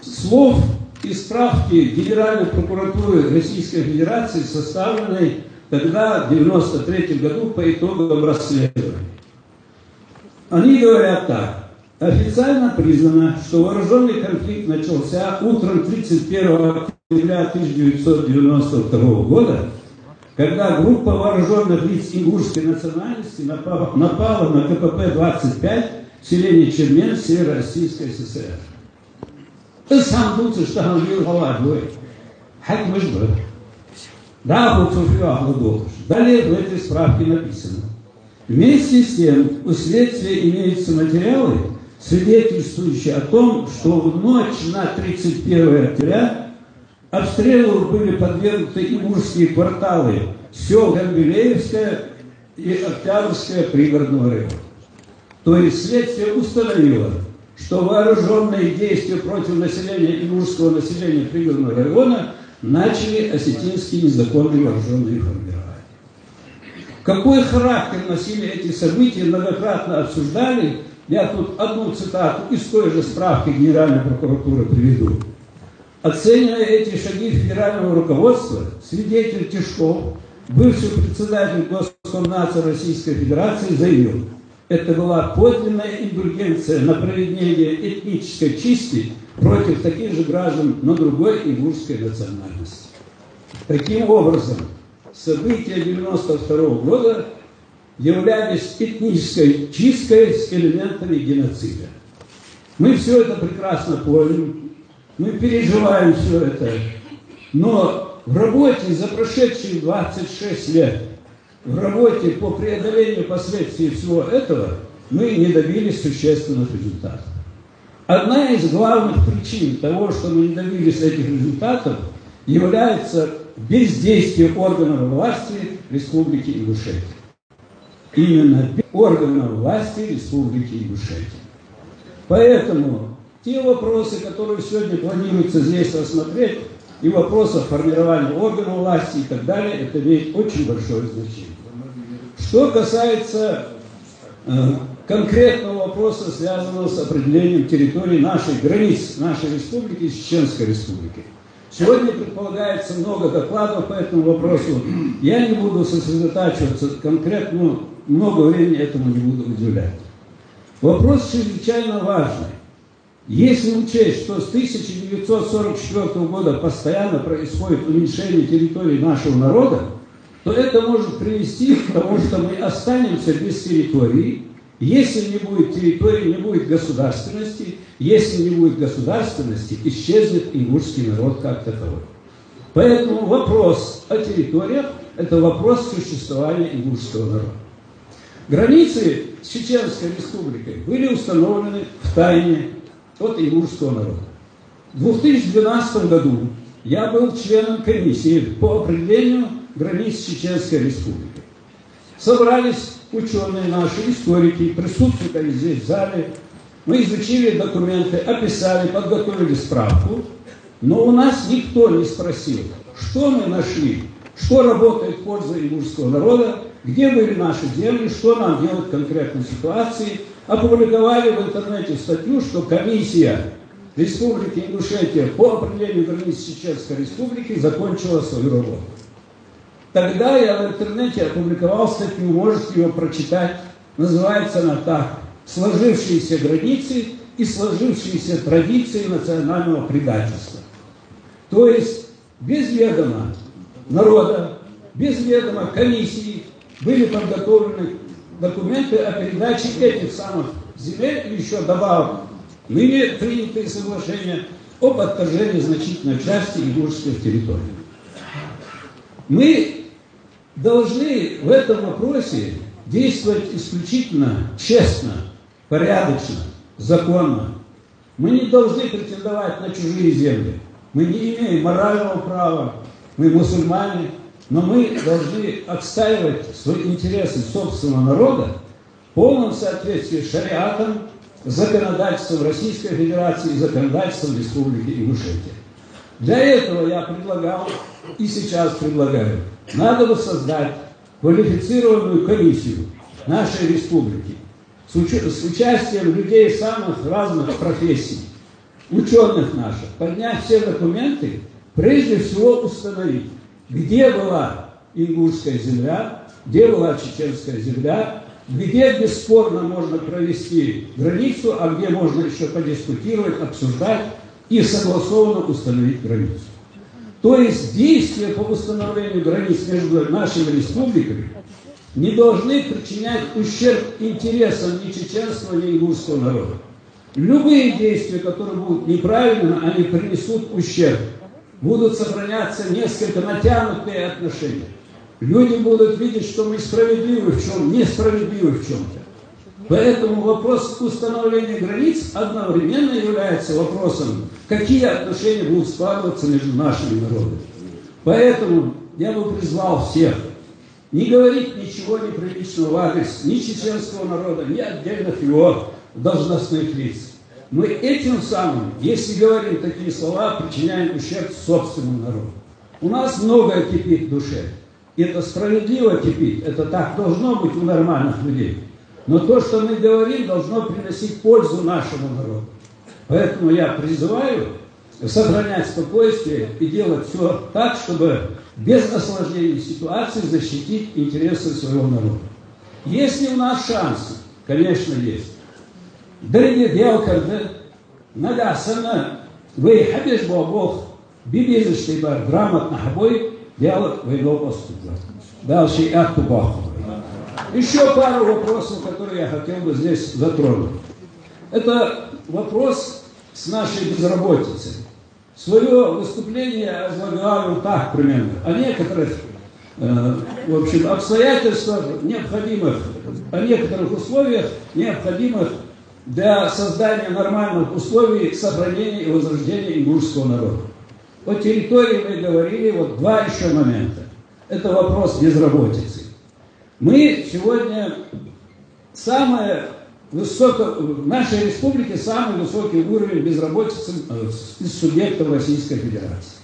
слов и справки Генеральной прокуратуры Российской Федерации, составленной тогда, в 1993 году, по итогам расследования. Они говорят так. Официально признано, что вооруженный конфликт начался утром 31 октября 1992 года, когда группа вооруженных лиц ингушской национальности напала на КПП-25 в селении Чермен, Северо-Российской ССР. Сам Дуцин, что он говорил, головой. Хак выжбы. Да, далее в этой справке написано. Вместе с тем, у следствия имеются материалы, свидетельствующие о том, что в ночь на 31 октября обстрелу были подвергнуты ингушские кварталы сел Гамбелеевская и Октябрьская пригородного района. То есть следствие установило, что вооруженные действия против населения ингушского населения пригородного района начали осетинские незаконные вооруженные формирования. Какой характер носили эти события, многократно обсуждали. Я тут одну цитату из той же справки Генеральной прокуратуры приведу. Оценивая эти шаги федерального руководства, свидетель Тишков, бывший председатель Госкомнадзора Российской Федерации, заявил, это была подлинная индульгенция на проведение этнической чистки против таких же граждан, но другой ингушской национальности. Таким образом, события 1992 года являлись этнической чисткой с элементами геноцида. Мы все это прекрасно помним, мы переживаем все это, но в работе за прошедшие 26 лет, в работе по преодолению последствий всего этого, мы не добились существенных результатов. Одна из главных причин того, что мы не добились этих результатов, является бездействие органов власти Республики Ингушетия. Именно органов власти Республики Ингушетия. Поэтому те вопросы, которые сегодня планируется здесь рассмотреть, и вопросы формирования органов власти и так далее, это имеет очень большое значение. Что касается конкретного вопроса, связанного с определением территории нашей границ, нашей республики и Чеченской республики. Сегодня предполагается много докладов по этому вопросу. Я не буду сосредотачиваться конкретно, много времени этому не буду уделять. Вопрос чрезвычайно важный. Если учесть, что с 1944 года постоянно происходит уменьшение территории нашего народа, то это может привести к тому, что мы останемся без территории. Если не будет территории, не будет государственности. Если не будет государственности, исчезнет ингушский народ как таковой. Поэтому вопрос о территориях – это вопрос существования ингушского народа. Границы с Чеченской республикой были установлены в тайне от ингушского народа. В 2012 году я был членом комиссии по определению границ Чеченской республики. Собрались ученые наши, историки, присутствовали здесь в зале. Мы изучили документы, описали, подготовили справку, но у нас никто не спросил, что мы нашли, что работает в пользу ингушского народа, где были наши земли, что нам делать в конкретной ситуации. Опубликовали в интернете статью, что комиссия Республики Ингушетия по определению границ Чеченской республики закончила свою работу. Тогда я в интернете опубликовал статью, можете ее прочитать, называется она так: «Сложившиеся границы и сложившиеся традиции национального предательства». То есть без ведома народа, без ведома комиссии были подготовлены документы о передаче этих самых земель и еще добавок ныне принятые соглашения об отторжении значительной части ингушских территорий. Мы должны в этом вопросе действовать исключительно честно, порядочно, законно. Мы не должны претендовать на чужие земли. Мы не имеем морального права, мы мусульмане, но мы должны отстаивать свои интересы собственного народа в полном соответствии с шариатом, законодательством Российской Федерации и законодательством Республики Ингушетия. Для этого я предлагал и сейчас предлагаю, надо воссоздать квалифицированную комиссию нашей республики с участием людей самых разных профессий. ученых наших, поднять все документы, прежде всего установить, где была ингушская земля, где была чеченская земля, где бесспорно можно провести границу, а где можно еще подискутировать, обсуждать и согласованно установить границу. То есть действия по установлению границ между нашими республиками не должны причинять ущерб интересам ни чеченского, ни ингушского народа. Любые действия, которые будут неправильными, они принесут ущерб. Будут сохраняться несколько натянутые отношения. Люди будут видеть, что мы справедливы в чем, несправедливы в чем-то. Поэтому вопрос установления границ одновременно является вопросом, какие отношения будут складываться между нашими народами. Поэтому я бы призвал всех не говорить ничего неприличного в адрес ни чеченского народа, ни отдельных его должностных лиц. Мы этим самым, если говорим такие слова, причиняем ущерб собственному народу. У нас многое кипит в душе. Это справедливо кипит, это так должно быть у нормальных людей. Но то, что мы говорим, должно приносить пользу нашему народу. Поэтому я призываю сохранять спокойствие и делать все так, чтобы без осложнений ситуации защитить интересы своего народа. Есть ли у нас шансы? Конечно, есть. Дорогие девушки, нагасана, вы хабиш бог, бибизишь бар грамотно хабой, делать воевал поступа. Дальше ахту баху. Еще пару вопросов, которые я хотел бы здесь затронуть. Это вопрос с нашей безработицей. Свое выступление я излагаю так примерно. О некоторых в общем, обстоятельствах необходимых, о некоторых условиях, необходимых для создания нормальных условий сохранения и возрождения ингушского народа. По территории мы говорили, вот два еще момента. Это вопрос безработицы. Мы сегодня в нашей республике самый высокий уровень безработицы из субъектов Российской Федерации.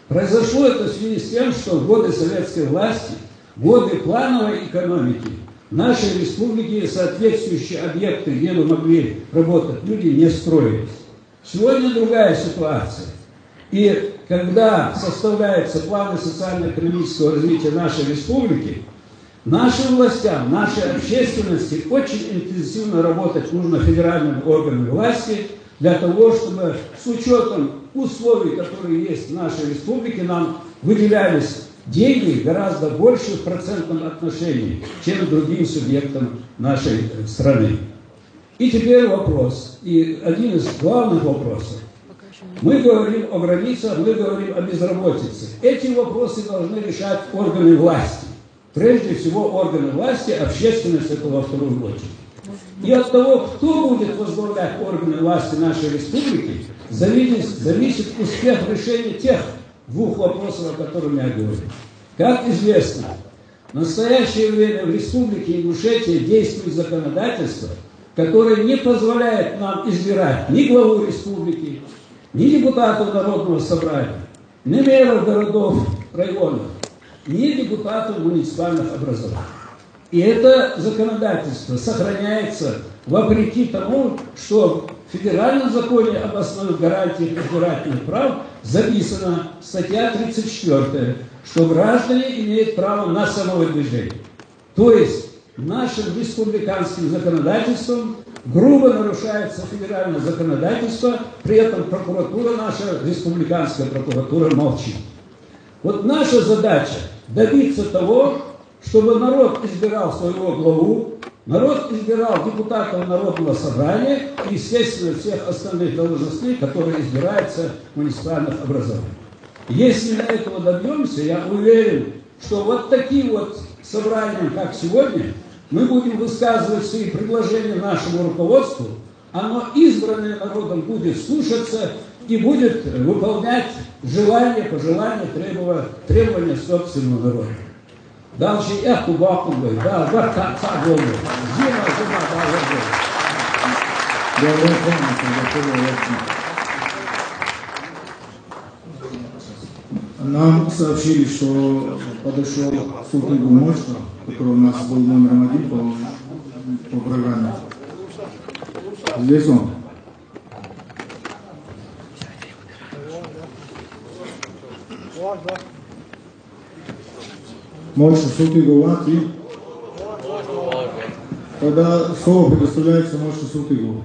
Произошло это в связи с тем, что в годы советской власти, годы плановой экономики, в нашей республике соответствующие объекты, где бы могли работать люди, не строились. Сегодня другая ситуация. И когда составляются планы социально-экономического развития нашей республики, нашим властям, нашей общественности очень интенсивно работать нужно федеральным органам власти для того, чтобы с учетом условий, которые есть в нашей республике, нам выделялись деньги гораздо больше в процентном отношении, чем другим субъектам нашей страны. И теперь вопрос, и один из главных вопросов. Мы говорим о границах, мы говорим о безработице. Эти вопросы должны решать органы власти. Прежде всего органы власти, общественность это во вторую очередь. И от того, кто будет возглавлять органы власти нашей республики, зависит успех решения тех двух вопросов, о которых я говорю. Как известно, в настоящее время в республике Ингушетия действует законодательство, которое не позволяет нам избирать ни главу республики, ни депутатов Народного собрания, ни мэров городов, районов, ни депутатов муниципальных образований. И это законодательство сохраняется вопреки тому, что в Федеральном законе об основных гарантиях избирательных прав записана статья 34, что граждане имеют право на самовыдвижение. То есть нашим республиканским законодательством грубо нарушается федеральное законодательство, при этом прокуратура наша, республиканская прокуратура, молчит. Вот наша задача добиться того, чтобы народ избирал своего главу, народ избирал депутатов Народного собрания и, естественно, всех остальных должностных, которые избираются в муниципальных образованиях. Если мы этого добьемся, я уверен, что вот таким вот собранием, как сегодня, мы будем высказывать свои предложения нашему руководству, оно, избранное народом, будет слушаться и будет выполнять желания, пожелания, требования собственного народа. Дальше эху бахунгой, да, варкаца голой, зима, да, Нам сообщили, что подошел Султан Гумошко, который у нас был номером 1 по программе. Здесь он. Мойша Султыгу Латвии. Тогда слово предоставляется Мойша Султыгу.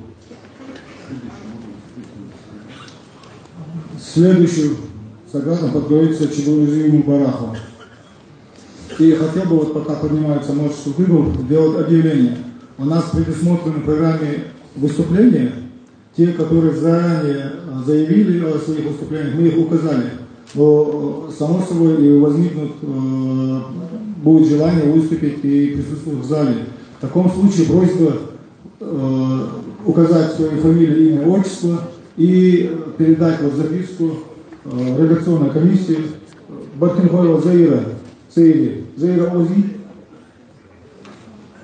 Следующий согласно подготовиться Чебурзию Мубараху. И хотел бы, вот пока поднимается Мойша Султыгу, сделать объявление. У нас предусмотрены в программе выступления, те, которые заранее заявили о своих выступлениях, мы их указали. Но, само собой, и возникнут, будет желание выступить и присутствовать в зале. В таком случае просьба указать свою фамилию, имя, отчество и передать вот записку редакционной комиссии Баркинхоева Заира Цейли. Заира Ози.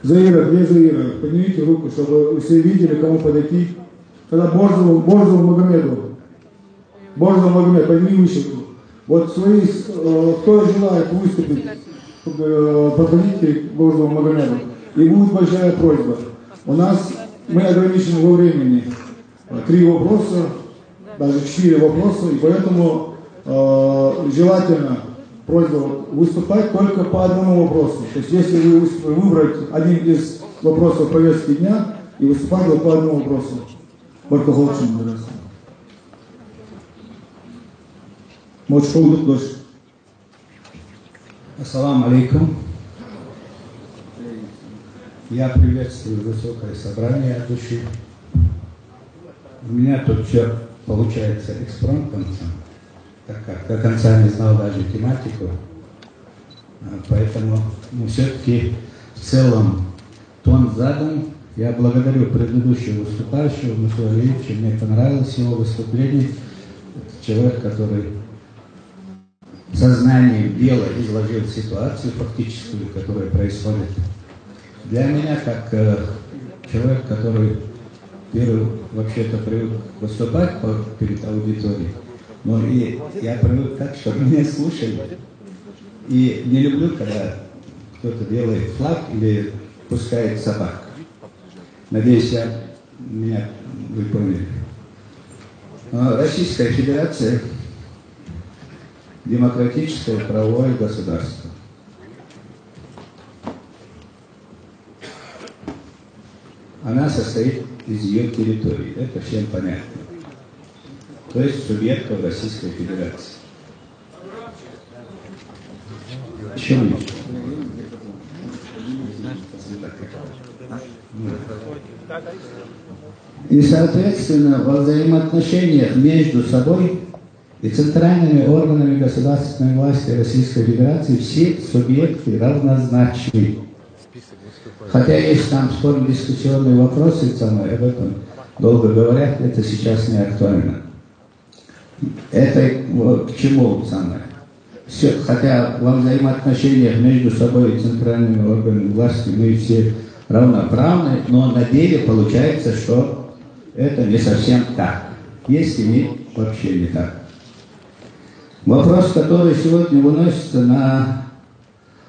Заира, где Заира? Поднимите руку, чтобы все видели, кому подойти. Тогда Борзову Магомеду. Борзову Магомед, подними выше. Вот свои, кто желает выступить, подходите к Борзову Магомеду. И будет большая просьба. У нас, мы ограничены во времени. 3 вопроса, даже 4 вопроса, и поэтому желательно просьба выступать только по одному вопросу. То есть если вы выбрать один из вопросов повестки дня и выступать по одному вопросу. Баркахолчин, пожалуйста. Мочхолдук дождь. Ассаламу алейкум. Я приветствую высокое собрание от души. У меня тут все получается экспромтом, так как до конца не знал даже тематику. Поэтому все-таки в целом тон задан. Я благодарю предыдущего выступающего, Мусуа Алиевича. Мне понравилось его выступление. Человек, который сознанием дела изложил ситуацию фактическую, которая происходит. Для меня, как человек, который первый вообще-то привык выступать перед аудиторией, но и я привык так, чтобы меня слушали. И не люблю, когда кто-то делает флаг или пускает собак. Надеюсь, меня вы поняли. Российская Федерация – демократическое правовое государство. Она состоит из ее территории. Это всем понятно. То есть субъектов Российской Федерации. Еще лучше. И, соответственно, во взаимоотношениях между собой и центральными органами государственной власти Российской Федерации все субъекты равнозначны. Хотя есть там спорно-дискуссионные вопросы, самое об этом долго говорят, это сейчас не актуально. Это к чему самое? Все, хотя во взаимоотношениях между собой и центральными органами власти мы все равноправны, но на деле получается, что это не совсем так. Если не вообще не так. Вопрос, который сегодня выносится на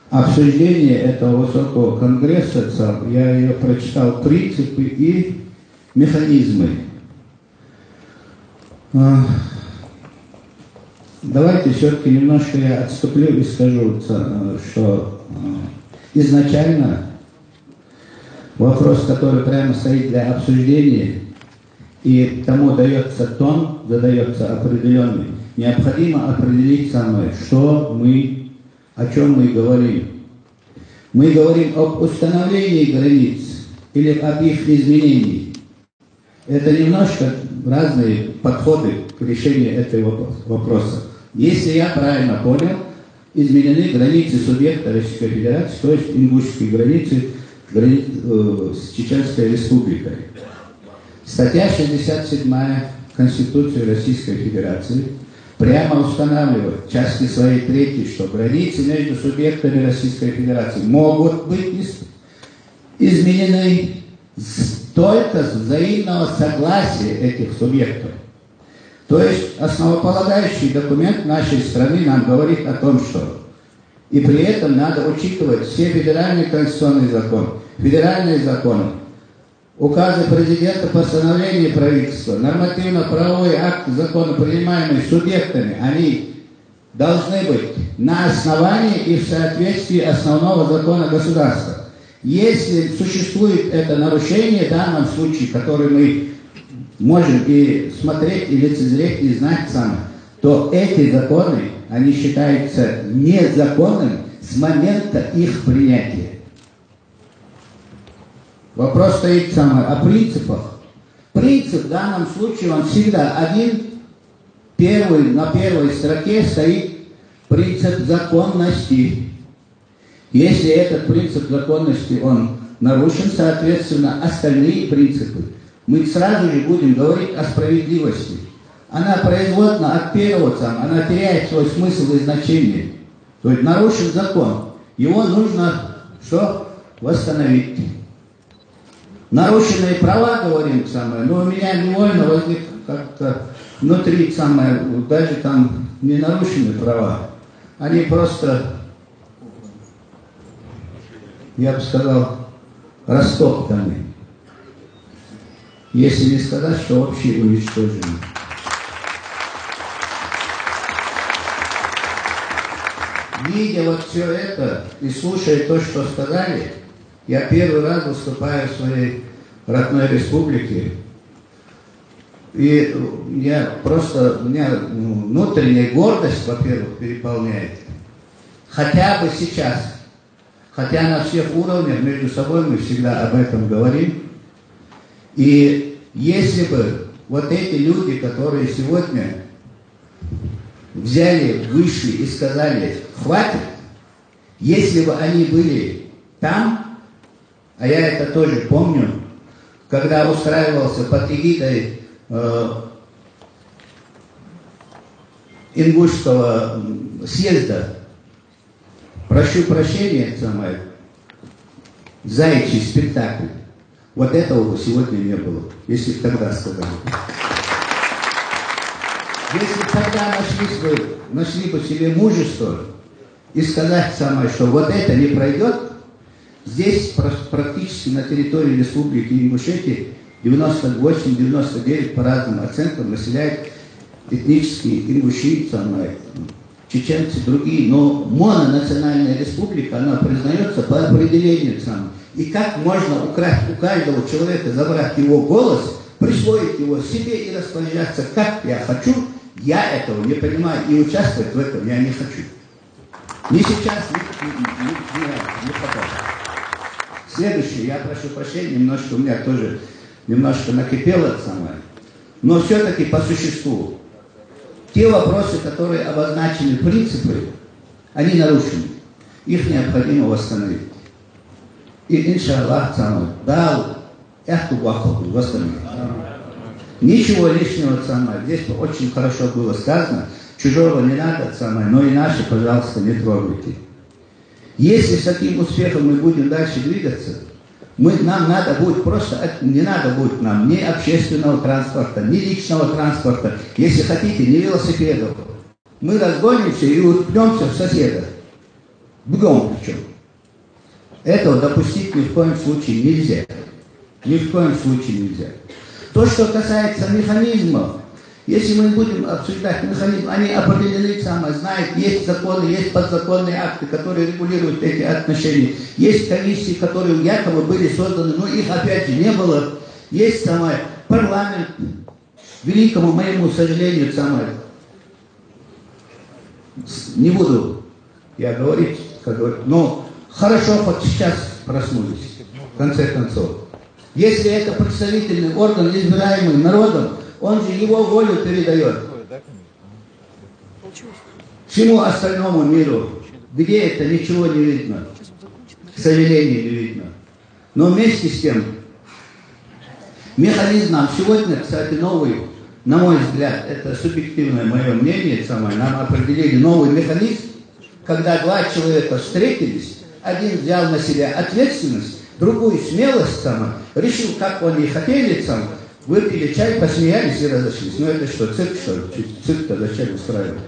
обсуждение этого высокого конгресса, я ее прочитал, принципы и механизмы. Давайте все-таки немножко я отступлю и скажу, что изначально вопрос, который прямо стоит для обсуждения, и тому дается тон, задается определенный. Необходимо определить самое, о чем мы говорим. Мы говорим об установлении границ или об их изменении. Это немножко разные подходы к решению этого вопроса. Если я правильно понял, изменены границы субъекта Российской Федерации, то есть ингушские границы с Чеченской Республикой. Статья 67 Конституции Российской Федерации прямо устанавливает в части своей 3, что границы между субъектами Российской Федерации могут быть изменены только с взаимного согласия этих субъектов. То есть основополагающий документ нашей страны нам говорит о том, что и при этом надо учитывать все федеральные конституционные законы, федеральные законы, указы президента, постановления правительства, нормативно-правовые акты, законы, принимаемые субъектами, они должны быть на основании и в соответствии основного закона государства. Если существует это нарушение в данном случае, которое мы можем и смотреть, и лицезреть, и знать сами, то эти законы, они считаются незаконными с момента их принятия. Вопрос стоит о принципах. Принцип в данном случае, он всегда один. На первой строке стоит принцип законности. Если этот принцип законности, он нарушен, соответственно, остальные принципы, мы сразу же будем говорить о справедливости. Она производна от первого, она теряет свой смысл и значение. То есть нарушен закон. Его нужно что? Восстановить. Нарушенные права, говорим, но у меня невольно возник как-то внутри даже там не нарушены права. Они просто, я бы сказал, растоптаны. Если не сказать, что вообще уничтожены. Видя вот все это и слушая то, что сказали, я первый раз выступаю в своей родной республике. И меня внутренняя гордость, во-первых, переполняет. Хотя бы сейчас, хотя на всех уровнях между собой мы всегда об этом говорим. И если бы вот эти люди, которые сегодня взяли, вышли и сказали «хватит», если бы они были там, а я это тоже помню, когда устраивался под эгидой Ингушского съезда, прошу прощения, заячий спектакль, вот этого сегодня не было, если тогда сказали. Если тогда нашли бы себе мужество и сказать что вот это не пройдет, здесь практически на территории Республики Ингушетия 98-99 по разным оценкам населяют этнические ингуши, чеченцы, другие. Но мононациональная республика, она признается по определению. И как можно украсть у каждого человека, забрать его голос, присвоить его себе и распоряжаться, как я хочу, я этого не понимаю, и участвовать в этом я не хочу. Ни сейчас, ни потом. Следующее, я прошу прощения, немножко у меня тоже накипело это самое, но все-таки по существу. Те вопросы, которые обозначены принципы, они нарушены. Их необходимо восстановить. И иншаллах дал эту вахту восстановить. Ничего лишнего здесь очень хорошо было сказано. Чужого не надо но и наши, пожалуйста, не трогайте. Если с таким успехом мы будем дальше двигаться, нам надо будет не надо будет нам ни общественного транспорта, ни личного транспорта, если хотите, ни велосипедов. Мы разгонимся и уткнемся в соседа. Бегом причем. Этого допустить ни в коем случае нельзя. Ни в коем случае нельзя. То, что касается механизмов, если мы будем обсуждать механизм, они определены знают, есть законы, есть подзаконные акты, которые регулируют эти отношения. Есть комиссии, которые якобы были созданы, но их опять же не было. Есть парламент, великому моему сожалению, не буду я говорить, но хорошо хоть сейчас проснулись, в конце концов. Если это представительный орган, избираемый народом, он же его волю передает. Всему остальному миру, где это ничего не видно, к сожалению, не видно. Но вместе с тем, механизм нам сегодня, кстати, новый, на мой взгляд, это субъективное мое мнение, нам определили новый механизм, когда два человека встретились, один взял на себя ответственность, другую смелость, решил, как они хотели, выпили чай, посмеялись и разошлись. Ну это что, цирк, что ли? Цирк-то зачем устраивать?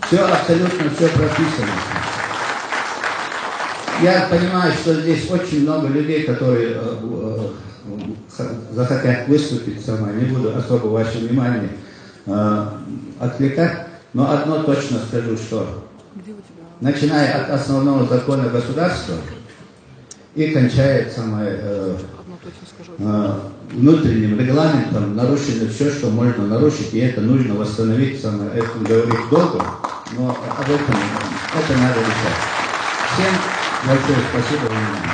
Все абсолютно, все прописано. Я понимаю, что здесь очень много людей, которые захотят выступить, не буду особо ваше внимание отвлекать, Но одно точно скажу, что начиная от основного закона государства и кончая внутренним регламентом, нарушено все, что можно нарушить, и это нужно восстановить, это говорить долго, но об этом это надо решать. Всем большое спасибо за внимание.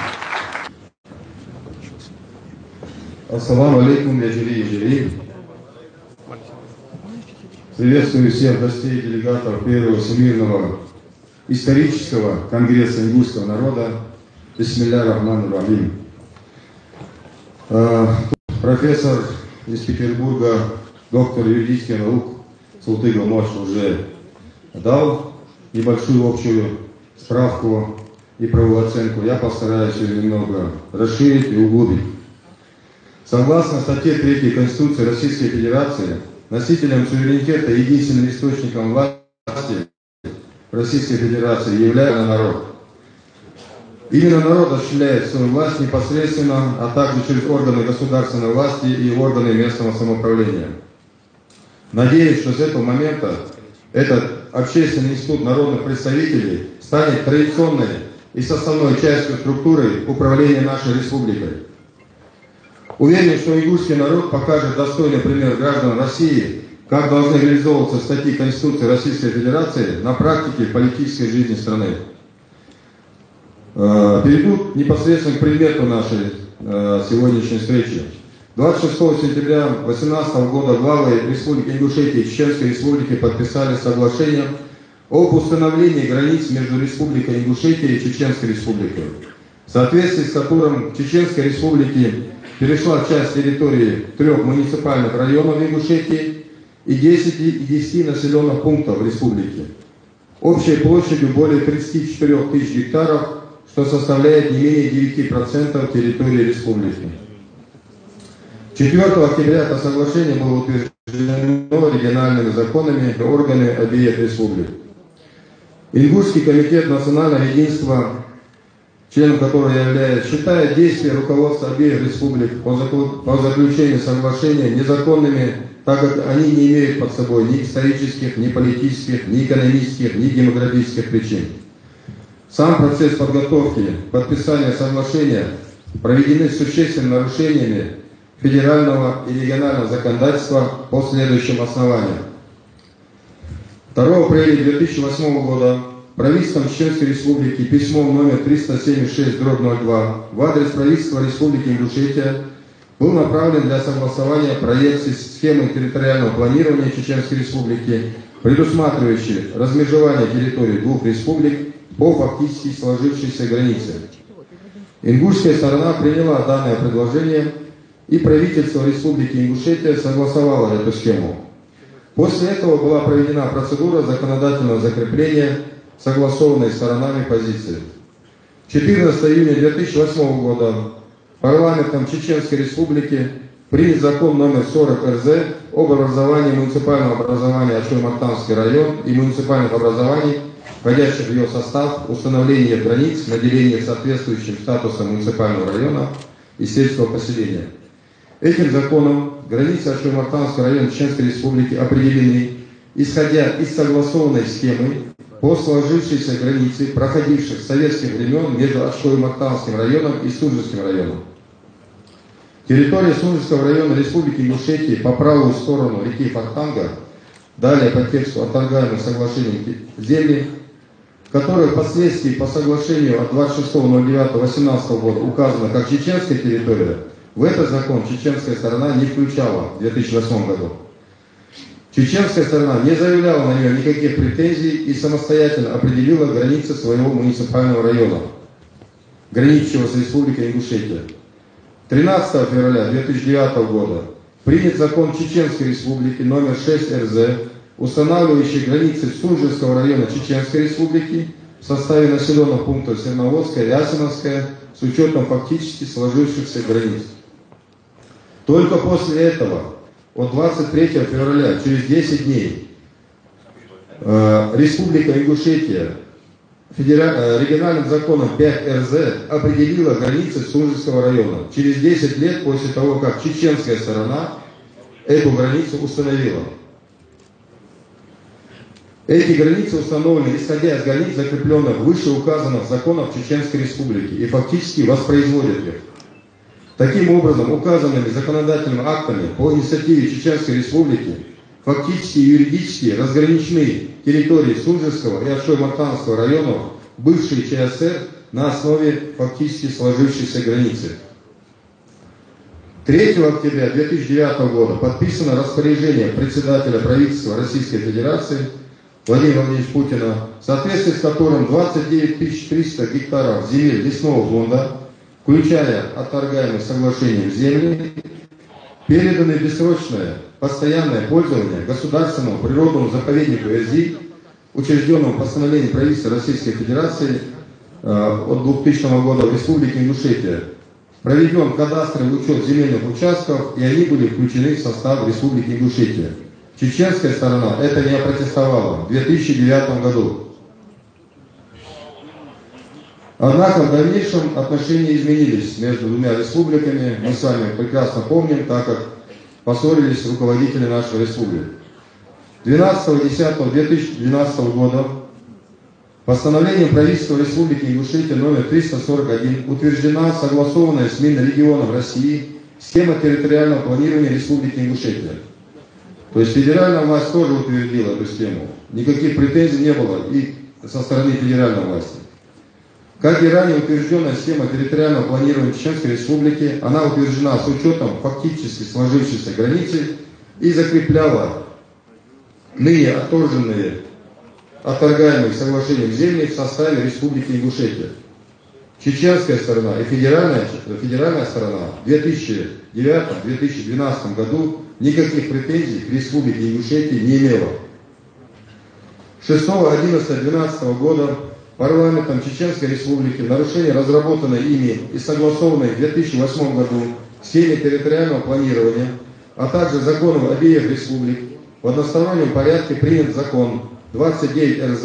Ассаламу алейкум, я Жили. Приветствую всех гостей и делегатов первого Всемирного исторического конгресса ингушского народа. Бисмилля рахман рахим. Профессор из Петербурга, доктор юридических наук Султыгов Мош уже дал небольшую общую справку и правовую оценку. Я постараюсь ее немного расширить и углубить. Согласно статье 3 Конституции Российской Федерации, носителем суверенитета и единственным источником власти Российской Федерации является народ. Именно народ осуществляет свою власть непосредственно, а также через органы государственной власти и органы местного самоуправления. Надеюсь, что с этого момента этот общественный институт народных представителей станет традиционной и составной частью структуры управления нашей республикой. Уверен, что ингушский народ покажет достойный пример граждан России, как должны реализовываться статьи Конституции Российской Федерации на практике политической жизни страны. Перейду непосредственно к предмету нашей сегодняшней встречи. 26 сентября 2018 года главы Республики Ингушетия и Чеченской Республики подписали соглашение об установлении границ между Республикой Ингушетия и Чеченской Республикой, в соответствии с которым Чеченской Республике перешла часть территории 3 муниципальных районов Ингушетии и 10 населенных пунктов в республике, общей площадью более 34 тысяч гектаров, что составляет не менее 9% территории республики. 4 октября это соглашение было утверждено региональными законами и органами обеих республик. Ингушский комитет национального единства, членом которого я являюсь, считает действия руководства обеих республик по заключению соглашения незаконными, так как они не имеют под собой ни исторических, ни политических, ни экономических, ни демографических причин. Сам процесс подготовки, подписания соглашения проведены с существенными нарушениями федерального и регионального законодательства по следующим основаниям. 2 апреля 2008 года правительством Чеченской Республики письмом номер 376/02 в адрес правительства Республики Ингушетия был направлен для согласования проект схемы территориального планирования Чеченской Республики, предусматривающий размежевание территорий двух республик по фактически сложившейся границе. Ингушская сторона приняла данное предложение, и правительство Республики Ингушетия согласовало эту схему. После этого была проведена процедура законодательного закрепления согласованной сторонами позиции. 14 июня 2008 года парламентом Чеченской Республики принят закон номер 40 РЗ об образовании муниципального образования Ачуй-Мактанский район и муниципальных образований, входящих в ее состав, установление границ, наделение соответствующим статусом муниципального района и сельского поселения. Этим законом границы Ачуй-Мактанского района Чеченской Республики определены, исходя из согласованной схемы по сложившейся границе, проходивших с советских времен между Ачуй-Мактанским районом и Сунжским районом. Территория Сунжского района Республики Ингушетия по правую сторону реки Фахтанга, далее по тексту отторгаемых соглашений земли, которые впоследствии по соглашению от 26.09.18 года указано как чеченская территория, в этот закон чеченская сторона не включала в 2008 году. Чеченская сторона не заявляла на нее никаких претензий и самостоятельно определила границы своего муниципального района, граничащего с Республикой Ингушетия. 13 февраля 2009 года принят закон Чеченской Республики номер 6 РЗ, устанавливающий границы Сунжского района Чеченской Республики в составе населенных пунктов Серноводская, Рясиновская с учетом фактически сложившихся границ. Только после этого, от 23 февраля, через 10 дней, Республика Ингушетия региональным законом 5 РЗ определила границы Сунжского района. Через 10 лет после того, как чеченская сторона эту границу установила. Эти границы установлены, исходя из границ, закрепленных в вышеуказанных законах Чеченской Республики, и фактически воспроизводят их. Таким образом, указанными законодательными актами по инициативе Чеченской Республики фактически и юридически разграничены территории Сунжского и Акшой-Мартановского районов бывшей ЧСР на основе фактически сложившейся границы. 3 октября 2009 года подписано распоряжение председателя правительства Российской Федерации Владимира Владимировича Путина, в соответствии с которым 29 300 гектаров земель лесного фонда, включая отторгаемые соглашением земли, переданы в бессрочное постоянное пользование государственному природному заповеднику Эрзиль, учрежденному постановлением правительства Российской Федерации от 2000 года в Республике Ингушетия. Проведен кадастровый учет земельных участков, и они были включены в состав Республики Ингушетия. Чеченская сторона это не опротестовала в 2009 году. Однако в дальнейшем отношения изменились между двумя республиками. Мы с вами прекрасно помним, так как поссорились руководители нашей республики. 12.10.2012 года постановлением правительства Республики Ингушетия номер 341 утверждена согласованная с Минрегионом России схема территориального планирования Республики Ингушетия. То есть федеральная власть тоже утвердила эту схему. Никаких претензий не было и со стороны федеральной власти. Как и ранее утвержденная схема территориального планирования Чеченской Республики, она утверждена с учетом фактически сложившейся границы и закрепляла ныне отторгаемые соглашением земли в составе Республики Ингушетия. Чеченская сторона и федеральная сторона в 2009-2012 году никаких претензий к Республике Ингушетия не имела. 6.11.2012 года парламентом Чеченской Республики в нарушение разработанной ими и согласованной в 2008 году схеме территориального планирования, а также законов обеих республик, в одностороннем порядке принят закон 29 РЗ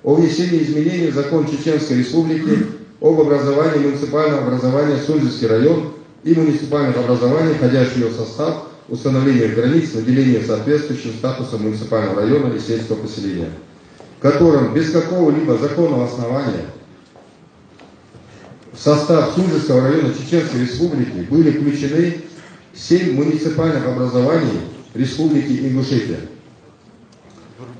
о внесении изменений в закон Чеченской Республики об образовании муниципального образования Сунжский район и муниципальных образований, входящих в состав, установления границ, наделения соответствующим статусом муниципального района и сельского поселения, в котором без какого-либо законного основания в состав Сунжского района Чеченской Республики были включены 7 муниципальных образований Республики Ингушетия.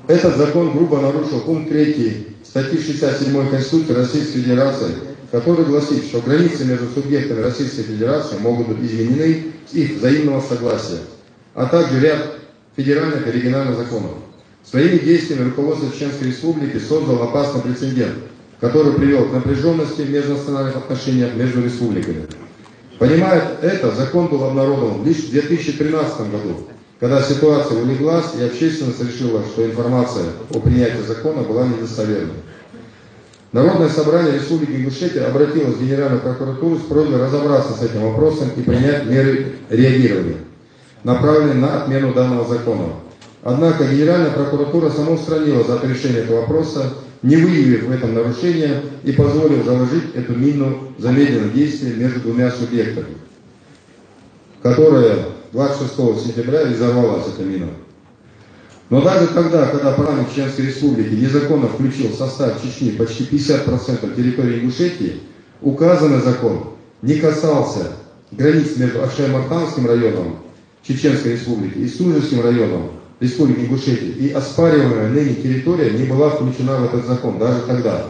Этот закон грубо нарушил пункт 3 статьи 67 Конституции Российской Федерации, который гласит, что границы между субъектами Российской Федерации могут быть изменены с их взаимного согласия, а также ряд федеральных и региональных законов. Своими действиями руководство Чеченской Республики создало опасный прецедент, который привел к напряженности в межнациональных отношениях между республиками. Понимая это, закон был обнародован лишь в 2013 году, когда ситуация улеглась и общественность решила, что информация о принятии закона была недостоверной. Народное собрание Республики Ингушетия обратилось в Генеральную прокуратуру с просьбой разобраться с этим вопросом и принять меры реагирования, направленные на отмену данного закона. Однако Генеральная прокуратура самоустранила от решения этого вопроса, не выявив в этом нарушения и позволив заложить эту мину замедленного действия между двумя субъектами, которая 26 сентября взорвалась, эта мина. Но даже тогда, когда парламент Чеченской Республики незаконно включил в состав Чечни почти 50% территории Ингушетии, указанный закон не касался границ между Акшай-Мартановским районом Чеченской Республики и Сунжским районом Республики Ингушетия, и оспариваемая ныне территория не была включена в этот закон, даже тогда.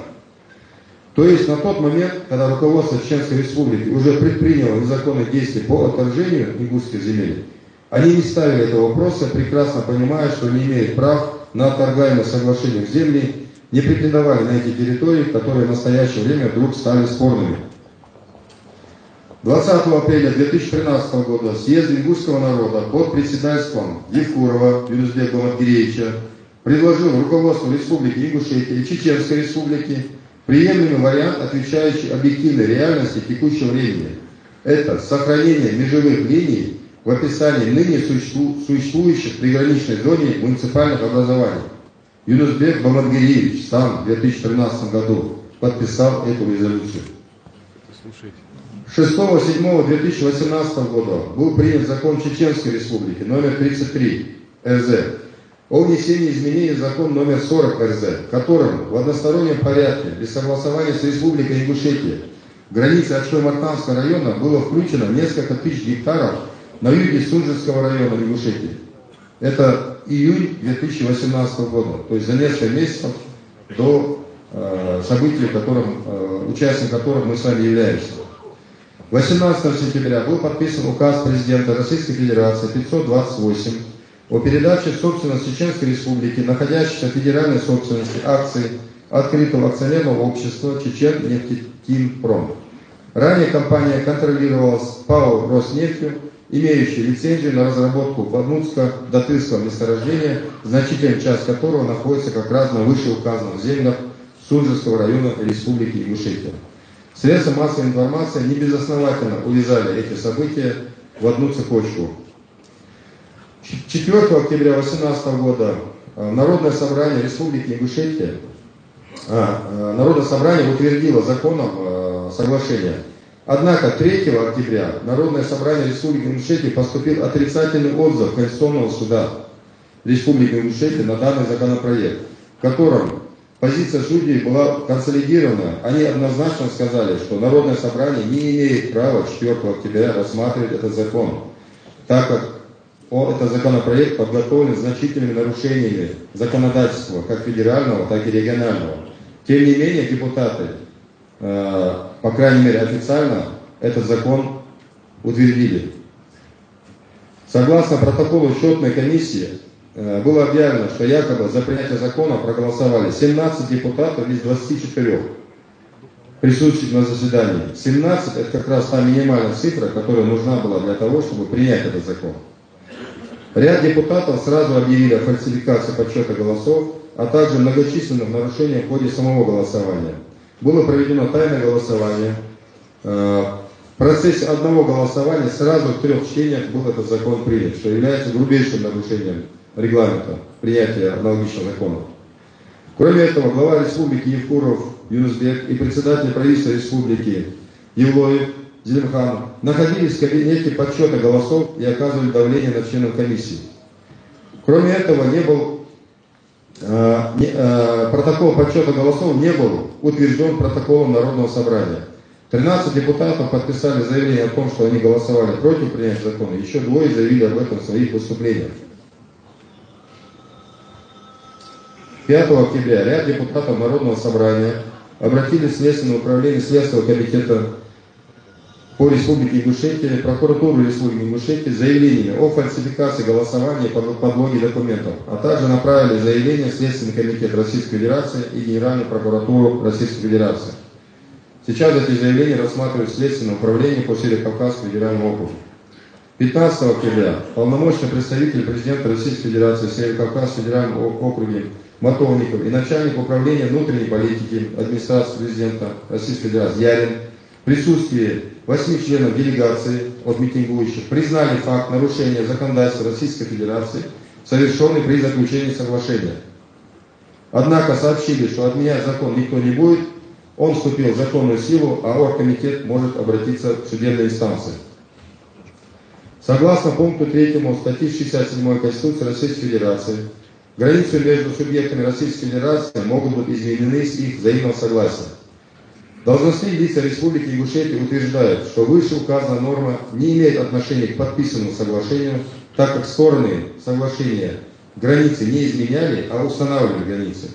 То есть на тот момент, когда руководство Чеченской Республики уже предприняло незаконные действия по отторжению ингушских земель, они не ставили этого вопроса, прекрасно понимая, что не имеют прав на отторгаемые соглашения в земли, не претендовали на эти территории, которые в настоящее время вдруг стали спорными. 20 апреля 2013 года съезд ингушского народа под председательством Евкурова Юнусбека Баматгиреевича предложил руководству Республики Ингушетия и Чеченской Республики приемлемый вариант, отвечающий объективной реальности текущего времени. Это сохранение межевых линий в описании ныне существующих в приграничной зоне муниципальных образований. Юнусбек Баматгиреевич сам в 2013 году подписал эту резолюцию. 6.07.2018 года был принят закон Чеченской Республики номер 33 РЗ, о внесении изменений в закон номер 40 РЗ, которым в одностороннем порядке без согласования с Республикой Ингушетия в границы Акшой-Мартанского района было включено несколько тысяч гектаров на юге Сунжинского района Ингушетии. Это июнь 2018 года, то есть за несколько месяцев до событий, участником которых мы с вами являемся. 18 сентября был подписан указ президента Российской Федерации 528 о передаче в собственность Чеченской Республики, находящейся в федеральной собственности, акций открытого акционерного общества Чечен-Нефтетинпром. Ранее компания контролировалась ПАО «Роснефтью», имеющей лицензию на разработку Бадмутско-Датырского месторождения, значительная часть которого находится как раз на вышеуказанных землях Сунжинского района Республики Ингушетия. Средства массовой информации небезосновательно увязали эти события в одну цепочку. 4 октября 2018 года Народное собрание Республики Ингушетия утвердило законом соглашение. Однако 3 октября Народное собрание Республики Ингушетия поступил отрицательный отзыв Конституционного суда Республики Ингушетия на данный законопроект, в котором позиция судей была консолидирована. Они однозначно сказали, что Народное собрание не имеет права 4 октября рассматривать этот закон, так как этот законопроект подготовлен с значительными нарушениями законодательства, как федерального, так и регионального. Тем не менее, депутаты, по крайней мере официально, этот закон утвердили. Согласно протоколу счетной комиссии, было объявлено, что якобы за принятие закона проголосовали 17 депутатов из 24 присутствующих на заседании. 17 – это как раз та минимальная цифра, которая нужна была для того, чтобы принять этот закон. Ряд депутатов сразу объявили о фальсификации подсчета голосов, а также многочисленных нарушениях в ходе самого голосования. Было проведено тайное голосование. В процессе одного голосования сразу в 3 чтениях был этот закон принят, что является грубейшим нарушением регламента принятия аналогичного закона. Кроме этого, глава республики Евкуров Юнусбек и председатель правительства республики Евлоев Зелимхан находились в кабинете подсчета голосов и оказывали давление на членов комиссии. Кроме этого, протокол подсчета голосов не был утвержден протоколом Народного собрания. 13 депутатов подписали заявление о том, что они голосовали против принятия закона. Еще 2 заявили об этом в своих выступлениях. 5 октября ряд депутатов Народного собрания обратились в Следственное управление Следственного комитета по Республике Ингушетия, прокуратуру Республики Ингушетия с заявлениями о фальсификации голосования и подлоге документов, а также направили заявление в Следственный комитет Российской Федерации и Генеральную прокуратуру Российской Федерации. Сейчас эти заявления рассматривают в Следственном управлении по Северо-Кавказскому федеральному округу. 15 октября полномочный представитель президента Российской Федерации в Северо-Кавказском федеральном округе Матовников и начальник управления внутренней политики администрации президента Российской Федерации Ярин в присутствии 8 членов делегации от митингующих признали факт нарушения законодательства Российской Федерации, совершенный при заключении соглашения. Однако сообщили, что отменять закон никто не будет, он вступил в законную силу, а оргкомитет может обратиться в судебные инстанции. Согласно пункту 3 статьи 67 Конституции Российской Федерации, границы между субъектами Российской Федерации могут быть изменены с их взаимного согласия. Должностные лица Республики Ингушетия утверждают, что вышеуказанная норма не имеет отношения к подписанному соглашению, так как стороны соглашения границы не изменяли, а устанавливали границы.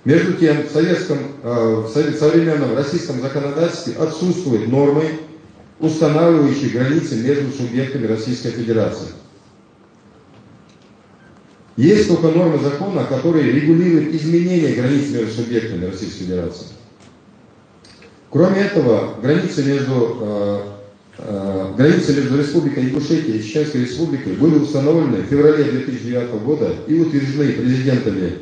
Между тем, в современном российском законодательстве отсутствуют нормы, устанавливающие границы между субъектами Российской Федерации. Есть только нормы закона, которые регулируют изменение границ между субъектами Российской Федерации. Кроме этого, границы между Республикой Ингушетия и Чеченской Республикой были установлены в феврале 2009 года и утверждены президентами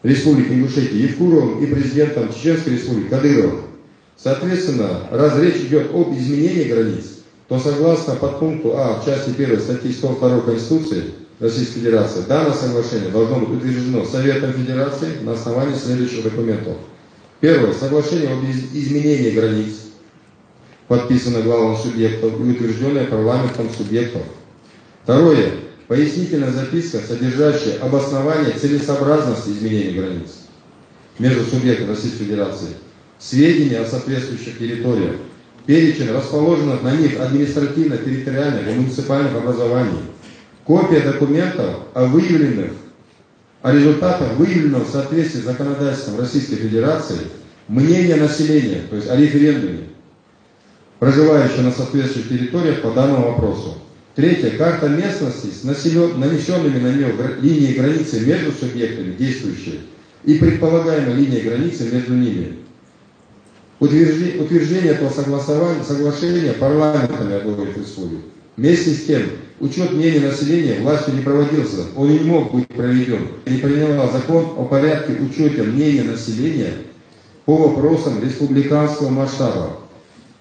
Республики Ингушетия Евкуровым и президентом Чеченской Республики Кадыровым. Соответственно, раз речь идет об изменении границ, то согласно подпункту А части 1 статьи 102 Конституции Российской Федерации, данное соглашение должно быть утверждено Советом Федерации на основании следующих документов. Первое. Соглашение об изменении границ, подписанное главным субъектом и утвержденное парламентом субъектов. Второе. пояснительная записка, содержащая обоснование целесообразности изменения границ между субъектами Российской Федерации, сведения о соответствующих территориях, перечень расположенных на них административно-территориальных и муниципальных образований, копия документов о результатах выявленного в соответствии с законодательством Российской Федерации мнения населения, то есть о референдуме, проживающего на соответствующих территориях по данному вопросу. Третье. Карта местности с нанесенными на нее линией границы между субъектами действующей и предполагаемой линией границы между ними. Утверждение этого соглашения парламентами обоих республик. Вместе с тем, учет мнений населения властью не проводился, он не мог быть проведен. Не принимал закон о порядке учета мнений населения по вопросам республиканского масштаба.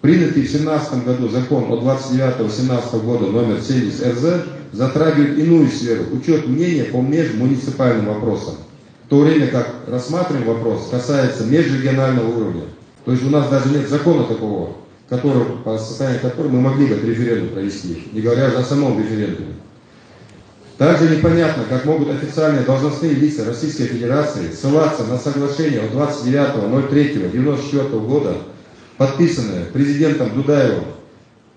Принятый в 2017 году закон от 29-17 года номер 70 РЗ затрагивает иную сферу, учет мнения по межмуниципальным вопросам, в то время как рассматриваемый вопрос касается межрегионального уровня. То есть у нас даже нет закона такого, по состоянию которого мы могли бы референдум провести, не говоря уже о самом референдуме. Также непонятно, как могут официальные должностные лица Российской Федерации ссылаться на соглашение от 29.03.1994 года, подписанное президентом Дудаевым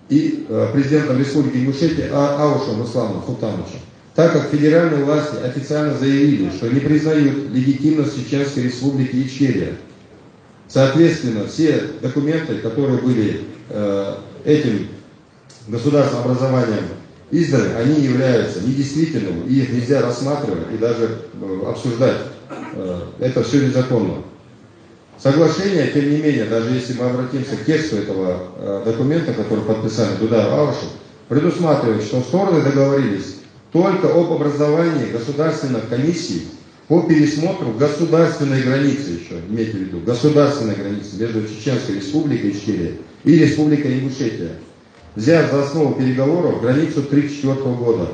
и президентом Республики Ингушетия Аушевым Русланом Султановичем, так как федеральные власти официально заявили, что не признают легитимность Чеченской Республики Ичкерия. Соответственно, все документы, которые были этим государственным образованием изданы, они являются недействительными, и их нельзя рассматривать и даже обсуждать. Это все незаконно. Соглашение, тем не менее, даже если мы обратимся к тексту этого документа, который подписали Дудаев и Аушев, предусматривает, что стороны договорились только об образовании государственных комиссий по пересмотру государственной границы еще, имейте в виду, государственной границы между Чеченской Республикой Ичкерия и Республикой Ингушетия, взяв за основу переговоров границу 1934 года,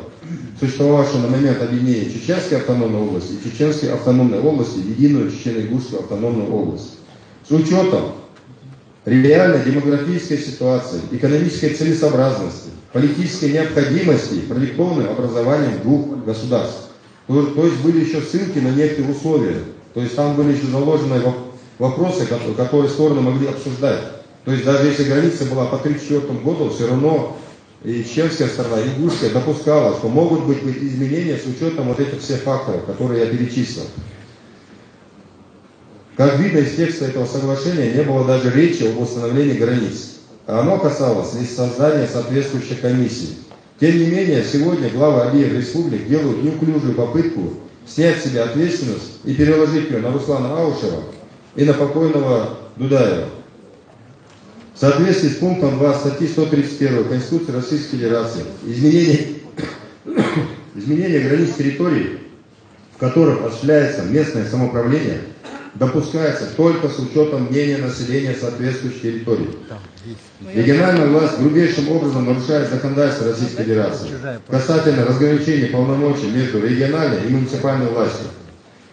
существовавшую на момент объединения Чеченской автономной области и Чеченской автономной области в единую Чечено-Ингушскую автономную область. С учетом реальной демографической ситуации, экономической целесообразности, политической необходимости, продиктованной образованием двух государств. То есть были еще ссылки на некоторые условия, то есть там были еще заложены вопросы, которые стороны могли обсуждать. То есть даже если граница была по 1934 году, все равно и чеченская сторона, и ингушская допускала, что могут быть изменения с учетом вот этих всех факторов, которые я перечислил. Как видно из текста этого соглашения, не было даже речи об установлении границ. А оно касалось лишь создания соответствующих комиссий. Тем не менее, сегодня главы обеих республик делают неуклюжую попытку снять с себя ответственность и переложить ее на Руслана Аушева и на покойного Дудаева. В соответствии с пунктом 2 статьи 131 Конституции Российской Федерации, изменение границ территорий, в которых осуществляется местное самоуправление, допускается только с учетом мнения населения соответствующей территории. Региональная власть грубейшим образом нарушает законодательство Российской Федерации касательно разграничения полномочий между региональной и муниципальной властью.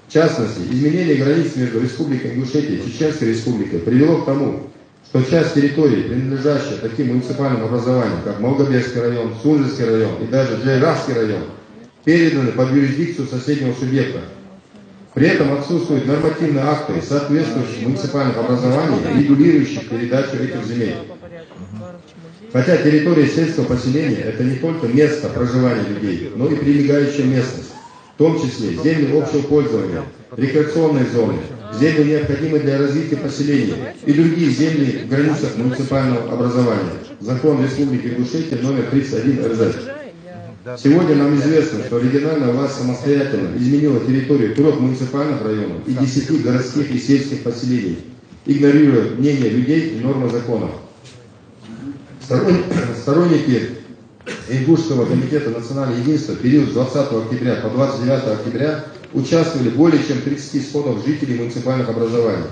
В частности, изменение границ между Республикой Ингушетия и Чеченской Республикой привело к тому, что часть территории, принадлежащая таким муниципальным образованиям, как Малгобекский район, Сунжский район и даже Джайрахский район, переданы под юрисдикцию соседнего субъекта. При этом отсутствуют нормативные акты, соответствующих муниципальных образований, регулирующих передачу этих земель. Хотя территория сельского поселения – это не только место проживания людей, но и прилегающая местность, в том числе земли общего пользования, рекреационные зоны, земли, необходимые для развития поселения, и другие земли в границах муниципального образования. Закон Республики Ингушетия номер 31 РЗ. Сегодня нам известно, что региональная власть самостоятельно изменила территорию 3 муниципальных районов и 10 городских и сельских поселений, игнорируя мнение людей и нормы закона. Сторонники Ингушского комитета национального единства в период с 20 октября по 29 октября участвовали более чем 30 сходов жителей муниципальных образований.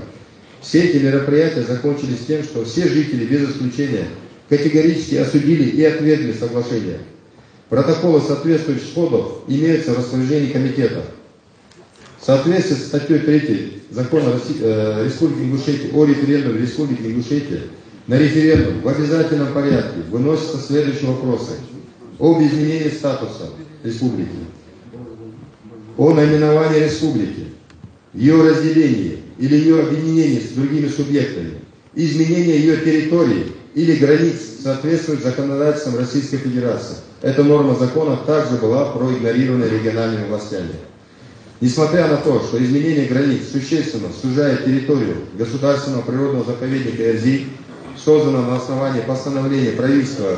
Все эти мероприятия закончились тем, что все жители без исключения категорически осудили и отвергли соглашение. Протоколы соответствующих сходов имеются в распоряжении комитета. В соответствии с статьей 3 Закона Республики Ингушетия о референдуме Республики Ингушетия на референдум в обязательном порядке выносятся следующие вопросы: об изменении статуса республики, о наименовании республики, ее разделении или ее объединении с другими субъектами, изменение ее территории или границ соответствует законодательствам Российской Федерации. Эта норма закона также была проигнорирована региональными властями. Несмотря на то, что изменение границ существенно сужает территорию государственного природного заповедника Эрзинь, создано на основании постановления правительства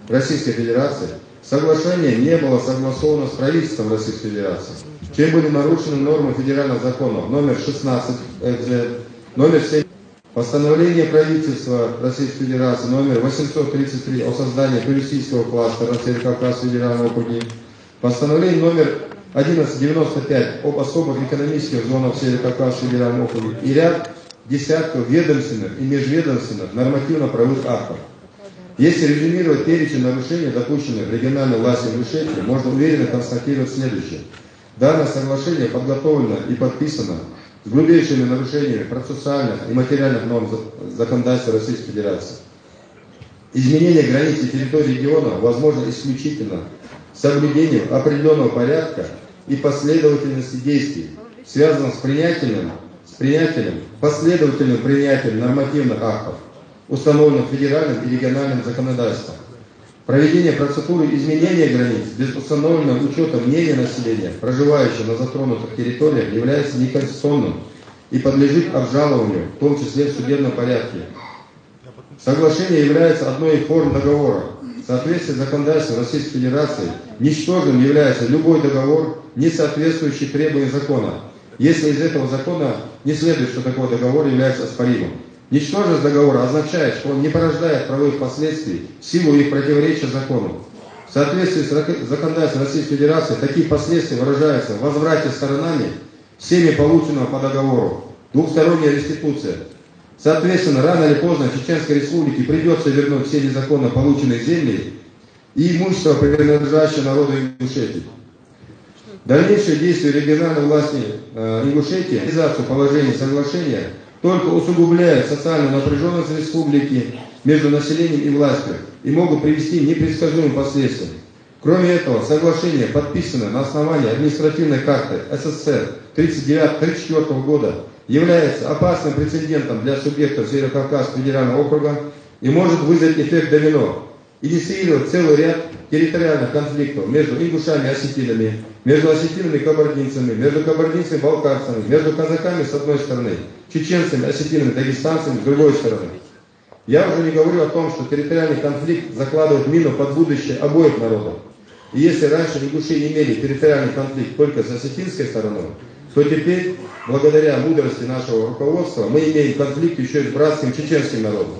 Российской Федерации, соглашение не было согласовано с правительством Российской Федерации, чем были нарушены нормы федеральных законов номер 16 номер 7, постановление правительства Российской Федерации номер 833 о создании туристического кластера на Северо-Кавказском федеральном округе, постановление номер 1195 об особых экономических зонах Северо-Кавказского федерального округа и ряд десятков ведомственных и межведомственных нормативно-правовых актов. Если резюмировать перечень нарушений, допущенных региональной властью в Ингушетии, можно уверенно констатировать следующее. Данное соглашение подготовлено и подписано с грубейшими нарушениями процессуальных и материальных норм законодательства Российской Федерации. Изменение границ и территории региона возможно исключительно с соблюдением определенного порядка и последовательности действий, связанных с последовательным принятием нормативных актов, установленных федеральным и региональным законодательством. Проведение процедуры изменения границ без установленного учета мнения населения, проживающего на затронутых территориях, является неконституционным и подлежит обжалованию, в том числе в судебном порядке. Соглашение является одной из форм договора. В соответствии с законодательством Российской Федерации ничтожным является любой договор, не соответствующий требованиям закона, если из этого закона не следует, что такой договор является оспоримым. Ничтожность договора означает, что он не порождает правовых последствий в силу их противоречия закону. В соответствии с законодательством Российской Федерации такие последствия выражаются в возврате сторонами всеми полученного по договору, двухсторонняя реституция. Соответственно, рано или поздно Чеченской Республике придется вернуть все незаконно полученные земли и имущество, принадлежащее народу Ингушетии. Дальнейшие действия региональной власти Ингушетии, реализацию положений соглашения только усугубляют социальную напряженность республики между населением и властью и могут привести к непредсказуемым последствиям. Кроме этого, соглашение подписано на основании административной карты СССР 1934 года, является опасным прецедентом для субъектов Северо-Кавказского федерального округа и может вызвать эффект домино, инициировать целый ряд территориальных конфликтов между ингушами и осетинами, между осетинами и кабардинцами, между кабардинцами и балкарцами, между казаками с одной стороны, чеченцами, осетинами, дагестанцами с другой стороны. Я уже не говорю о том, что территориальный конфликт закладывает мину под будущее обоих народов. И если раньше ингуши имели территориальный конфликт только с осетинской стороной, то теперь, благодаря мудрости нашего руководства, мы имеем конфликт еще и с братским чеченским народом.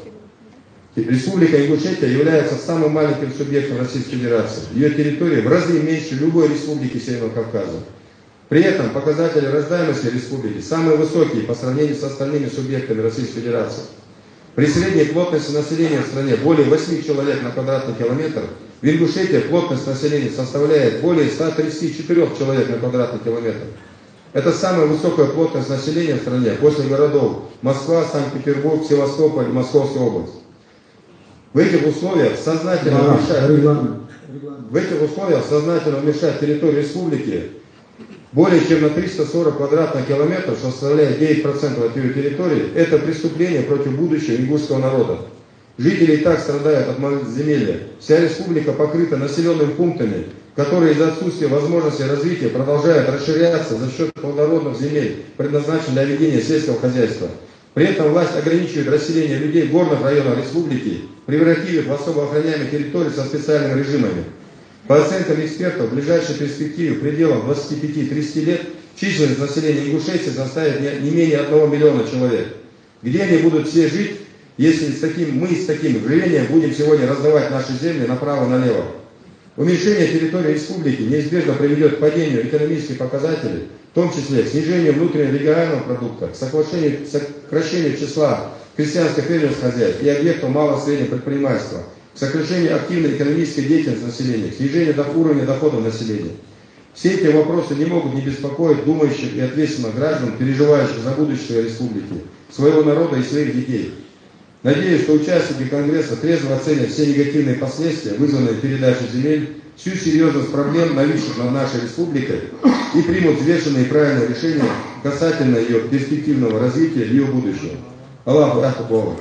Республика Ингушетия является самым маленьким субъектом Российской Федерации. Ее территория в разы меньше любой республики Северного Кавказа. При этом показатели рождаемости республики самые высокие по сравнению с остальными субъектами Российской Федерации. При средней плотности населения в стране более 8 человек на квадратный километр, в Ингушетии плотность населения составляет более 134 человек на квадратный километр. Это самая высокая плотность населения в стране после городов Москва, Санкт-Петербург, Севастополь и Московская область. В этих условиях сознательно уменьшать территорию республики более чем на 340 квадратных километров, что составляет 9% от ее территории, это преступление против будущего ингушского народа. Жители и так страдают от малоземелья. Вся республика покрыта населенными пунктами, которые из-за отсутствия возможности развития продолжают расширяться за счет плодородных земель, предназначенных для ведения сельского хозяйства. При этом власть ограничивает расселение людей в горных районах республики, превратив их в особо охраняемые территории со специальными режимами. По оценкам экспертов, в ближайшей перспективе в пределах 25-30 лет численность населения Ингушетии составит не менее 1 миллиона человек. Где они будут все жить, если мы с таким рвением будем сегодня раздавать наши земли направо и налево? Уменьшение территории республики неизбежно приведет к падению экономических показателей, в том числе к снижению внутреннего регионального продукта, к сокращению числа крестьянско-фермерских хозяйств и объектов малого и среднего предпринимательства, к сокращению активной экономической деятельности населения, к снижению уровня доходов населения. Все эти вопросы не могут не беспокоить думающих и ответственных граждан, переживающих за будущее республики, своего народа и своих детей. Надеюсь, что участники Конгресса трезво оценят все негативные последствия, вызванные передачей земель всю серьезность проблем, нависших над нашей республикой, и примут взвешенные и правильные решения касательно ее перспективного развития и ее будущего. Аллаху Акбар.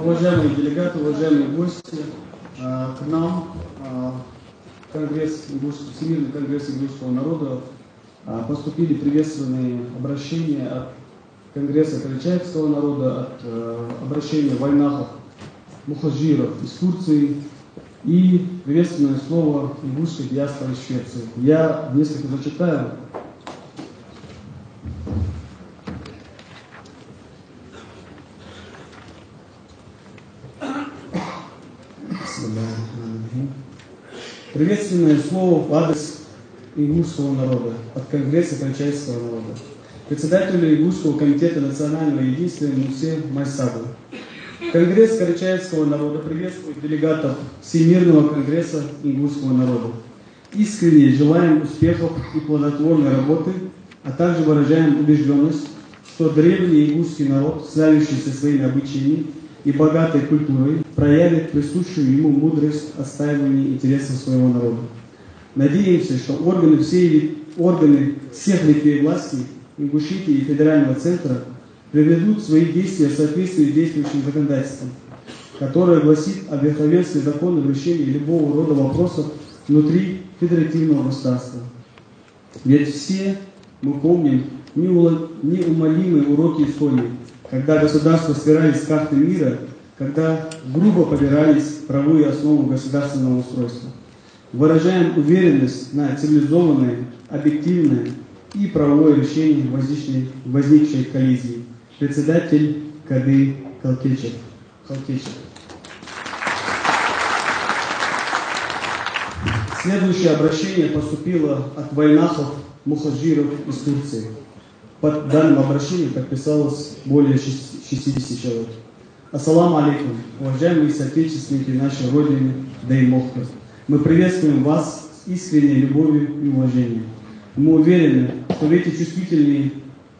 Уважаемые делегаты, уважаемые гости, к нам Всемирный конгресс ингушского народа поступили приветственные обращения от Конгресса карачаевского народа, от обращения вайнахов, мухаджиров из Турции и приветственное слово ингушской диаспоры в Швеции. Я несколько зачитаю. Приветственное слово в адрес ингушского народа от Конгресса карачаевского народа. Председателю Ингушского комитета национального единства Мусе Майсаду. Конгресс карачаевского народа приветствует делегатов Всемирного конгресса ингушского народа. Искренне желаем успехов и плодотворной работы, а также выражаем убежденность, что древний ингушский народ, славившийся своими обычаями и богатой культурой, проявит присущую ему мудрость отстаивания интересов своего народа. Надеемся, что органы всех ветвей власти Ингушетии и Федерального центра приведут свои действия в соответствии с действующим законодательством, которое гласит о верховенстве закона в решении любого рода вопросов внутри федеративного государства. Ведь все мы помним неумолимые уроки истории, когда государства стирались с карты мира, когда грубо побирались правовые основы государственного устройства. Выражаем уверенность на цивилизованное, объективное и правовое решение возникшей коллизии. Председатель Кады Халкечев. Следующее обращение поступило от вайнахов мухаджиров из Турции. Под данным обращением подписалось более 60 человек. Ассаламу алейкум, уважаемые соотечественники нашей Родины Деймохта. Мы приветствуем вас с искренней любовью и уважением. Мы уверены, что в эти чувствительные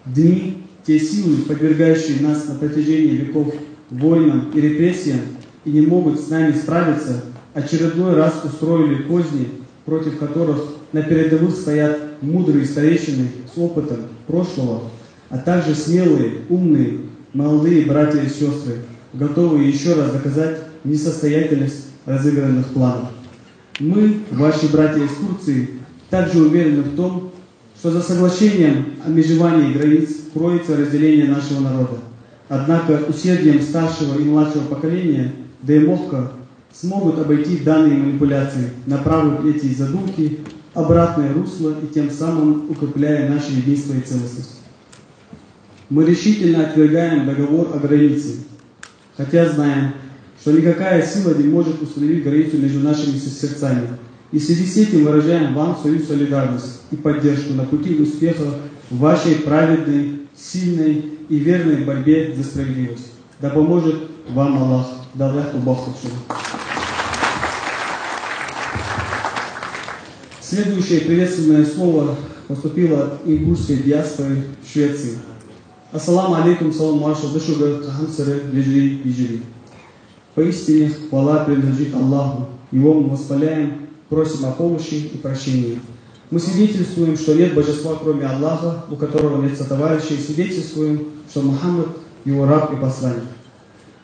дни те силы, подвергающие нас на протяжении веков войнам и репрессиям и не могут с нами справиться, очередной раз устроили козни, против которых на передовых стоят мудрые старейшины с опытом прошлого, а также смелые, умные, молодые братья и сестры, готовые еще раз доказать несостоятельность разыгранных планов. Мы, ваши братья из Турции, также уверены в том, что за соглашением о межевании границ кроется разделение нашего народа. Однако усердием старшего и младшего поколения Деймохка смогут обойти данные манипуляции, направив эти задумки в обратное русло и тем самым укрепляя наше единство и целостность. Мы решительно отвергаем договор о границе, хотя знаем, что никакая сила не может установить границу между нашими сердцами. И в связи с этим выражаем вам свою солидарность и поддержку на пути успеха в вашей праведной, сильной и верной борьбе за справедливость. Да поможет вам Аллах. Да Аллах убахтуши. Следующее приветственное слово поступило от ингушской диаспоры в Швеции. Ассаламу алейкум, салам вашу душуга кахамсары вежри вежри. Поистине хвала принадлежит Аллаху. Его мы восхваляем, просим о помощи и прощении. Мы свидетельствуем, что нет божества, кроме Аллаха, у которого нет сотоварища, и свидетельствуем, что Мухаммад его раб и посланник.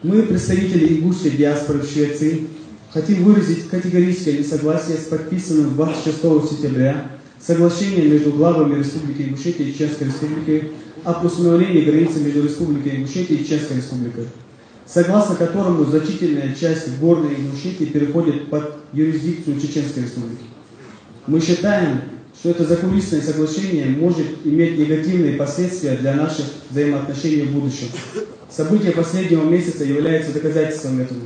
Мы, представители ингушской диаспоры в Швеции, хотим выразить категорическое несогласие с подписанным 26 сентября соглашением между главами Республики Ингушетия и Чешской Республики об установлении границы между Республикой Ингушетия и Чешской Республикой, согласно которому значительная часть горной Ингушетии переходит под юрисдикцию Чеченской Республики. Мы считаем, что это закулисное соглашение может иметь негативные последствия для наших взаимоотношений в будущем. События последнего месяца являются доказательством этому.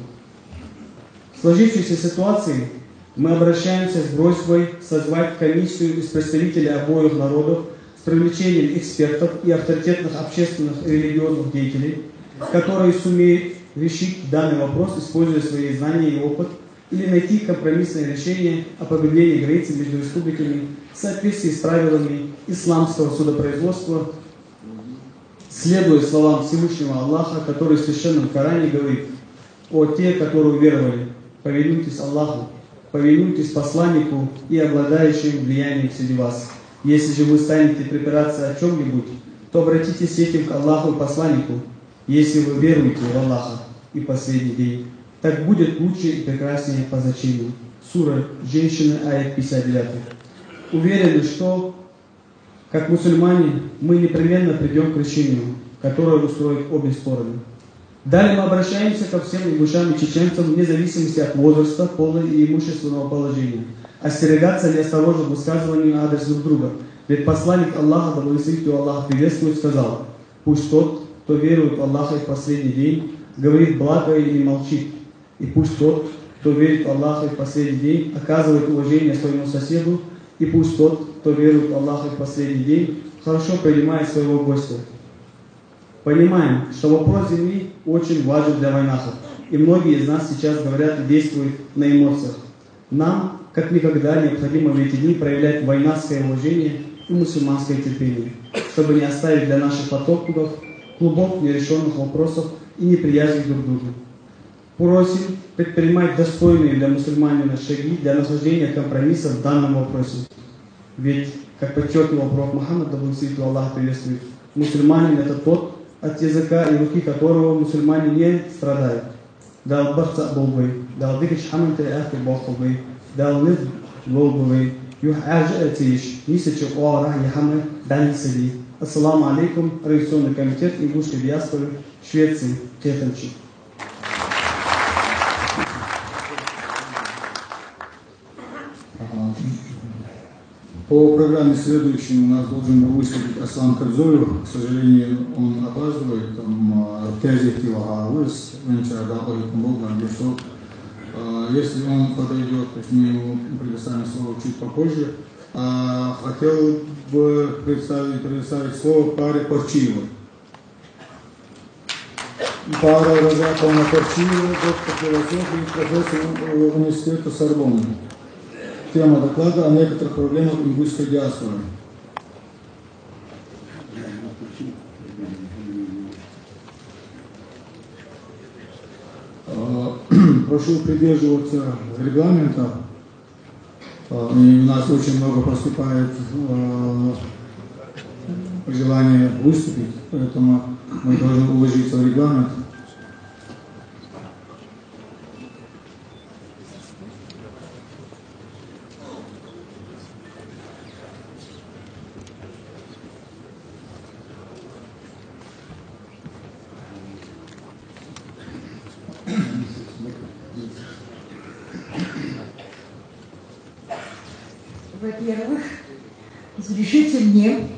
В сложившейся ситуации мы обращаемся с просьбой созвать комиссию из представителей обоих народов с привлечением экспертов и авторитетных общественных и религиозных деятелей, которые сумеют решить данный вопрос, используя свои знания и опыт или найти компромиссное решение о погребении границы между республиками в соответствии с правилами исламского судопроизводства, следуя словам Всевышнего Аллаха, который в Священном Коране говорит: «О те, которые уверовали, повинуйтесь Аллаху, повинуйтесь посланнику и обладающим влиянием среди вас. Если же вы станете припираться о чем-нибудь, то обратитесь с этим к Аллаху и посланнику, если вы веруете в Аллаха и последний день. Так будет лучше и прекраснее по значению». Сура «Женщины», аят 59. Уверены, что, как мусульмане, мы непременно придем к решению, которое устроит обе стороны. Далее мы обращаемся ко всем ингушам и чеченцам вне зависимости от возраста, пола и имущественного положения. Остерегаться неосторожным высказыванием на адрес друг друга. Ведь посланник Аллаха, да благословит его Аллах приветствует, сказал: «Пусть тот, кто верует в Аллаха и в последний день, говорит благо или молчит. И пусть тот, кто верит в Аллаха и в последний день, оказывает уважение своему соседу. И пусть тот, кто верует в Аллаха и в последний день, хорошо принимает своего гостя». Понимаем, что вопрос земли очень важен для войнахов, и многие из нас сейчас говорят и действуют на эмоциях. Нам, как никогда, необходимо в эти дни проявлять войнахское уважение и мусульманское терпение, чтобы не оставить для наших потомков клубок нерешенных вопросов и неприязни друг к другу. Просим предпринимать достойные для мусульманина шаги для нахождения компромисса в данном вопросе. Ведь, как подчеркивал пророк Мухаммад, да благословит его Аллах приветствует, мусульманин — это тот, от языка и руки которого мусульмане не страдают. Дал бахца болбы, дал дикич хаманты ахты болбы, дал нид болбы, юх ажатиш, нисачу оара яхамы данисади. Ассаламу алейкум, Революционный комитет ингушской диаспоры Швеции, Теханчи. По программе следующей у нас должен был выступить Аслан Кадзоев. К сожалению, он опаздывает. Если он подойдет, то есть мы ему предоставим слово чуть попозже. Хотел бы предоставить слово паре Порчиевой. Пара Розаковна Порчиева, доктор философии, профессор университета Сорбонны. Тема доклада о некоторых проблемах ингушской диаспоры. Прошу придерживаться регламента. И у нас очень много поступает желание выступить, поэтому мы должны уложиться в регламент. Во-первых, разрешите мне,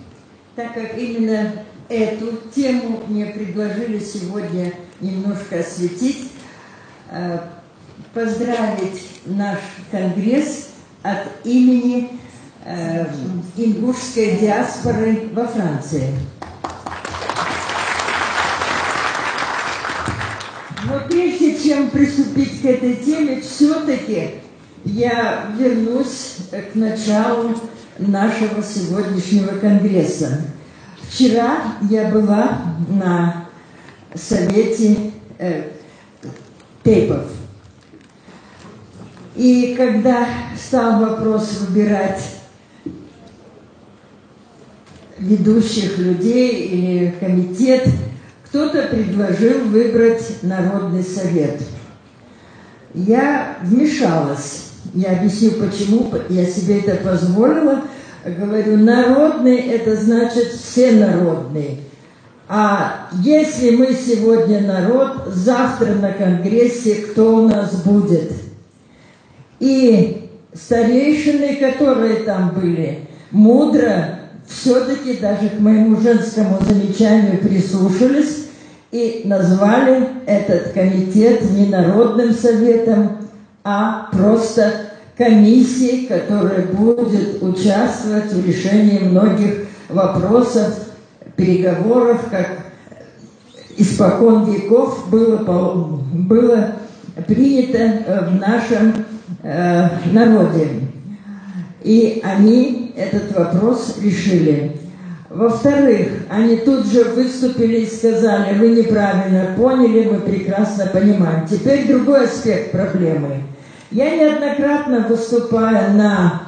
так как именно эту тему мне предложили сегодня немножко осветить, поздравить наш конгресс от имени ингушской диаспоры во Франции. Но прежде чем приступить к этой теме, все-таки я вернусь к началу нашего сегодняшнего конгресса. Вчера я была на совете тейпов. И когда стал вопрос выбирать ведущих людей или комитет, кто-то предложил выбрать Народный совет. Я вмешалась. Я объясню, почему я себе это позволила. Говорю, народный – это значит все народные. А если мы сегодня народ, завтра на конгрессе кто у нас будет? И старейшины, которые там были, мудро все-таки даже к моему женскому замечанию прислушались и назвали этот комитет не Народным советом, а просто комиссией, которая будет участвовать в решении многих вопросов, переговоров, как испокон веков было принято в нашем народе. И они этот вопрос решили. Во-вторых, они тут же выступили и сказали: вы неправильно поняли, мы прекрасно понимаем. Теперь другой аспект проблемы. Я неоднократно выступаю на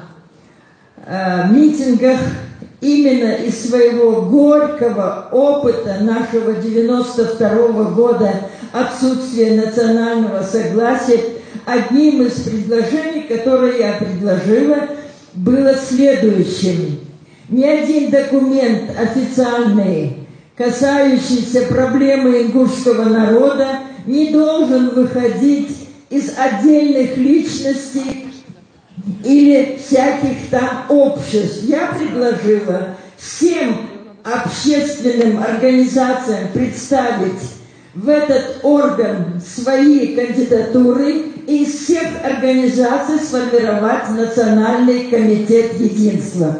митингах именно из своего горького опыта нашего 92-го года отсутствия национального согласия. Одним из предложений, которые я предложила, было следующим. Ни один документ официальный, касающийся проблемы ингушского народа, не должен выходить из отдельных личностей или всяких там обществ. Я предложила всем общественным организациям представить в этот орган свои кандидатуры и из всех организаций сформировать Национальный комитет единства.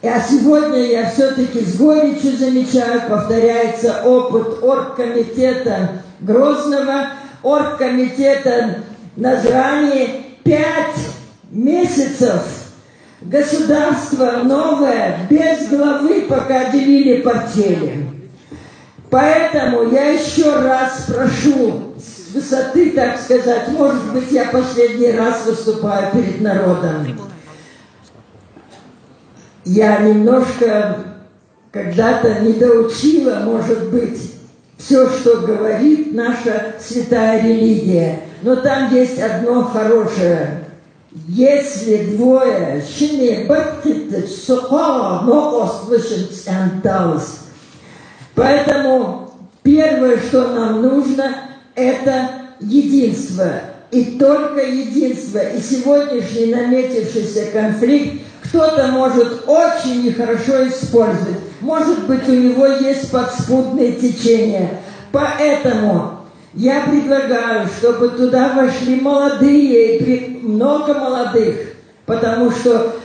А сегодня я все-таки с горечью замечаю, повторяется опыт оргкомитета Грозного, оргкомитета Назрани. 5 месяцев государство новое, без главы, пока делили портфели. Поэтому я еще раз прошу, с высоты, так сказать, может быть, я последний раз выступаю перед народом. Я немножко когда-то недоучила, может быть, все, что говорит наша святая религия. Но там есть одно хорошее. Если двое Поэтому первое, что нам нужно, это единство. И только единство. И сегодняшний наметившийся конфликт кто-то может очень нехорошо использовать. Может быть, у него есть подспудные течения. Поэтому я предлагаю, чтобы туда вошли молодые, и много молодых, потому что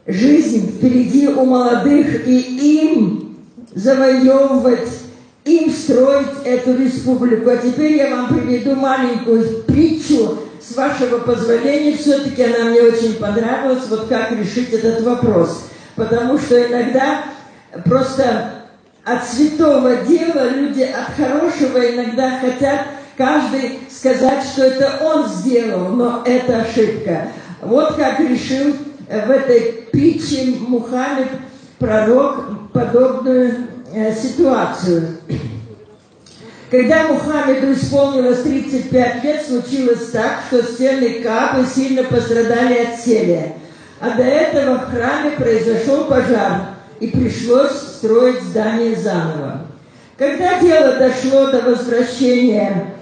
жизнь впереди у молодых, и им завоевывать, им строить эту республику. А теперь я вам приведу маленькую притчу, с вашего позволения. Все-таки она мне очень понравилась, вот как решить этот вопрос. Потому что иногда просто от святого дела люди от хорошего иногда хотят каждый сказать, что это он сделал, но это ошибка. Вот как решил в этой притче Мухаммед, пророк, подобную ситуацию. Когда Мухаммеду исполнилось 35 лет, случилось так, что стены Каабы сильно пострадали от селия. А до этого в храме произошел пожар, и пришлось строить здание заново. Когда дело дошло до возвращения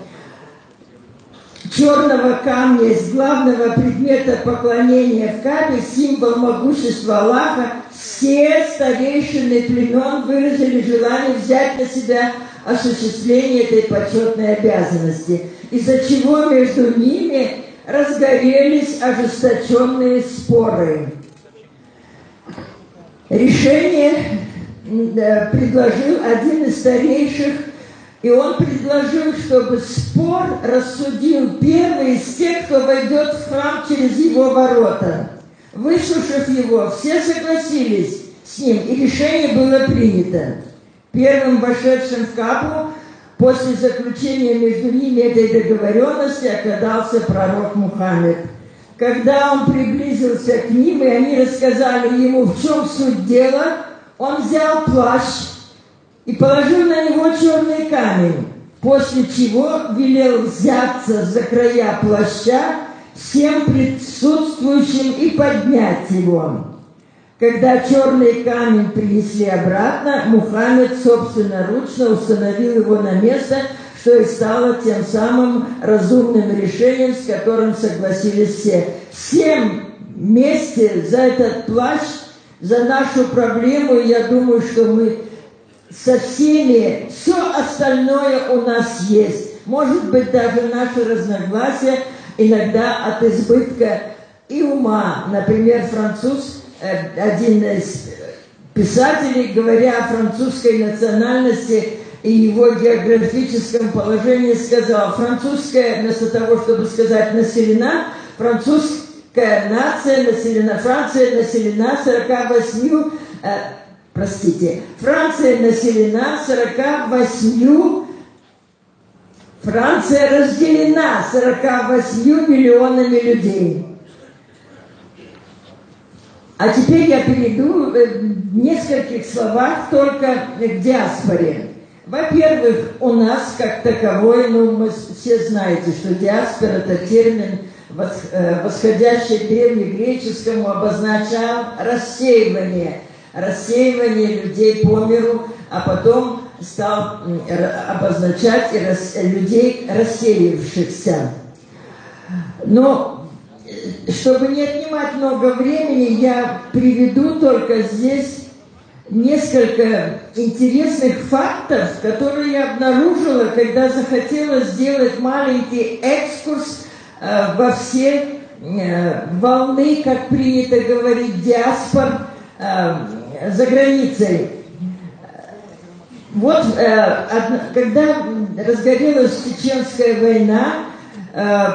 черного камня из главного предмета поклонения в Каабе, символ могущества Аллаха, все старейшины племен выразили желание взять на себя осуществление этой почетной обязанности, из-за чего между ними разгорелись ожесточенные споры. Решение предложил один из старейших, и он предложил, чтобы спор рассудил первый из тех, кто войдет в храм через его ворота. Выслушав его, все согласились с ним, и решение было принято. Первым вошедшим в Каабу после заключения между ними этой договоренности оказался пророк Мухаммед. Когда он приблизился к ним, и они рассказали ему, в чем суть дела, он взял плащ и положил на него черный камень, после чего велел взяться за края плаща всем присутствующим и поднять его. Когда черный камень принесли обратно, Мухаммед собственноручно установил его на место, что и стало тем самым разумным решением, с которым согласились все. Всем вместе за этот плащ, за нашу проблему, я думаю, что мы со всеми, все остальное у нас есть. Может быть, даже наши разногласия иногда от избытка и ума. Например, француз, один из писателей, говоря о французской национальности, и его географическом положении сказал: французская, вместо того, чтобы сказать населена, французская нация населена, Франция населена 48, Франция населена 48, Франция разделена 48 миллионами людей. А теперь я перейду в нескольких словах только к диаспоре. Во-первых, у нас как таковой, мы все знаете, что диаспора – это термин, восходящий к древнегреческому, обозначал рассеивание людей по миру, а потом стал обозначать людей, рассеявшихся. Но чтобы не отнимать много времени, я приведу только здесь несколько интересных фактов, которые я обнаружила, когда захотела сделать маленький экскурс во все волны, как принято говорить, диаспор за границей. Вот когда разгорелась Чеченская война,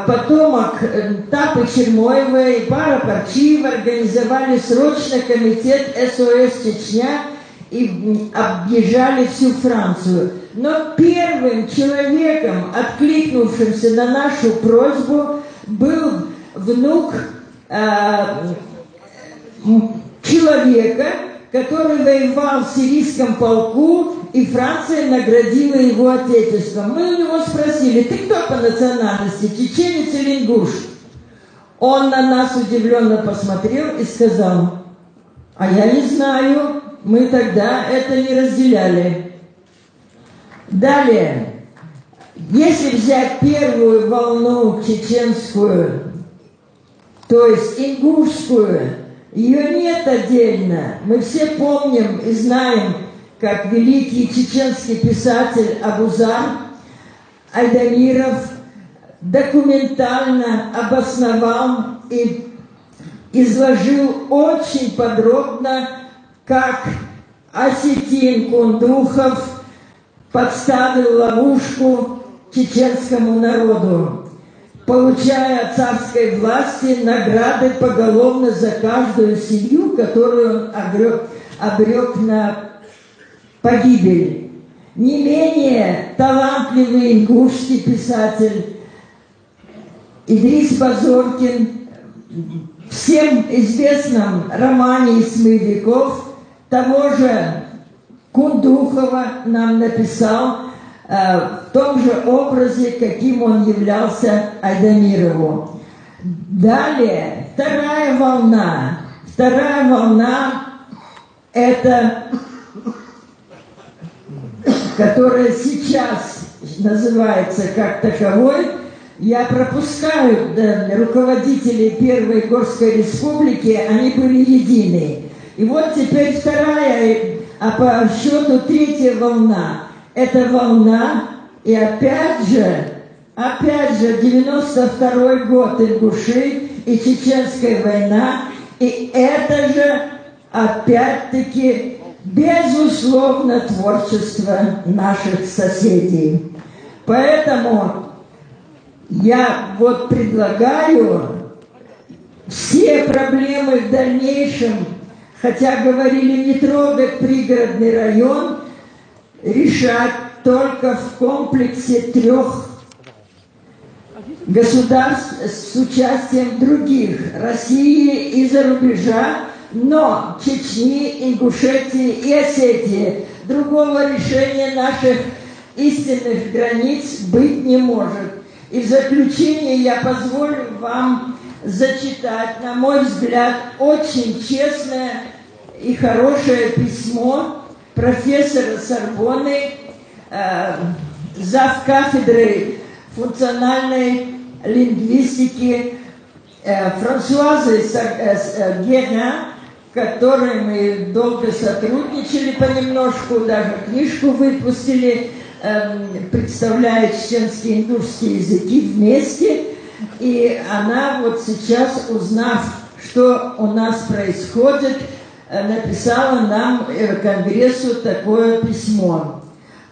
потомок Тапы Чермоевой и Пара Парчиева организовали срочно комитет СОС Чечня и объезжали всю Францию. Но первым человеком, откликнувшимся на нашу просьбу, был внук человека, который воевал в сирийском полку, и Франция наградила его отечеством. Мы у него спросили: ты кто по национальности, чеченец или ингуш? Он на нас удивленно посмотрел и сказал: а я не знаю, мы тогда это не разделяли. Далее, если взять первую волну чеченскую, то есть ингушскую, ее нет отдельно. Мы все помним и знаем, как великий чеченский писатель Абузар Айдамиров документально обосновал и изложил очень подробно, как Осетин Кундухов подставил ловушку чеченскому народу, получая от царской власти награды поголовно за каждую семью, которую он обрек на погибель. Не менее талантливый ингушский писатель Идрис Базоркин в всем известном романе «Исмы веков» того же Кундухова нам написал в том же образе, каким он являлся Айдамирову. Далее, вторая волна – это, которая сейчас называется как таковой. Я пропускаю руководителей Первой Горской Республики, они были едины. И вот теперь вторая, а по счету третья волна. Это волна, и опять же, 92-й год ингуши и Чеченская война, и это же, опять-таки, безусловно, творчество наших соседей. Поэтому я вот предлагаю все проблемы в дальнейшем, хотя говорили не трогать пригородный район, решать только в комплексе 3 государств с участием других, России и за рубежа, но Чечни, Ингушетии и Осетии. Другого решения наших истинных границ быть не может. И в заключение я позволю вам зачитать, на мой взгляд, очень честное и хорошее письмо профессора Сорбонны, завкафедры функциональной лингвистики Франсуазы Герна, которой мы долго сотрудничали понемножку, даже книжку выпустили, представляя чеченские и ингушские языки вместе. И она вот сейчас, узнав, что у нас происходит, написала нам, Конгрессу, такое письмо.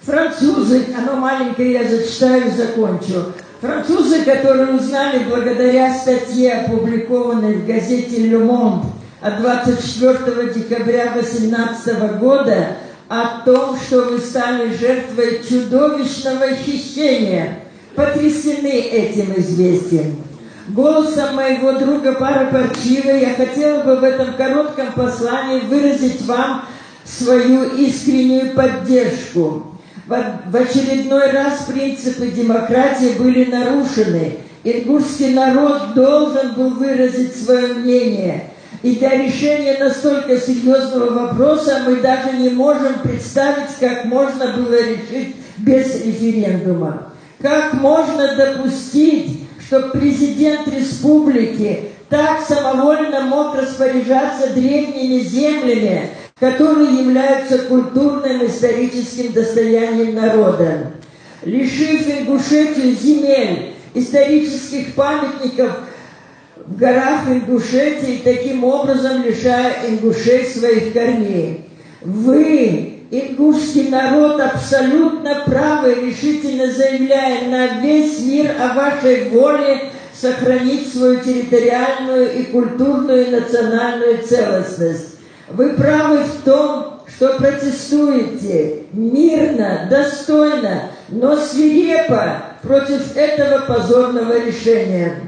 Французы, оно маленькое, я зачитаю и закончу. Французы, которые узнали благодаря статье, опубликованной в газете «Le Monde» от 24 декабря 2018 года о том, что вы стали жертвой чудовищного хищения, потрясены этим известием. Голосом моего друга Пара Парчива я хотела бы в этом коротком послании выразить вам свою искреннюю поддержку. В очередной раз принципы демократии были нарушены. Ингушский народ должен был выразить свое мнение. И для решения настолько серьезного вопроса мы даже не можем представить, как можно было решить без референдума. Как можно допустить, что президент республики так самовольно мог распоряжаться древними землями, которые являются культурным и историческим достоянием народа. Лишив Ингушетию земель, исторических памятников в горах Ингушетии, таким образом лишая ингушей своих корней. Вы, ингушский народ, абсолютно правы, решительно заявляя на весь мир о вашей воле сохранить свою территориальную и культурную и национальную целостность. Вы правы в том, что протестуете мирно, достойно, но свирепо против этого позорного решения.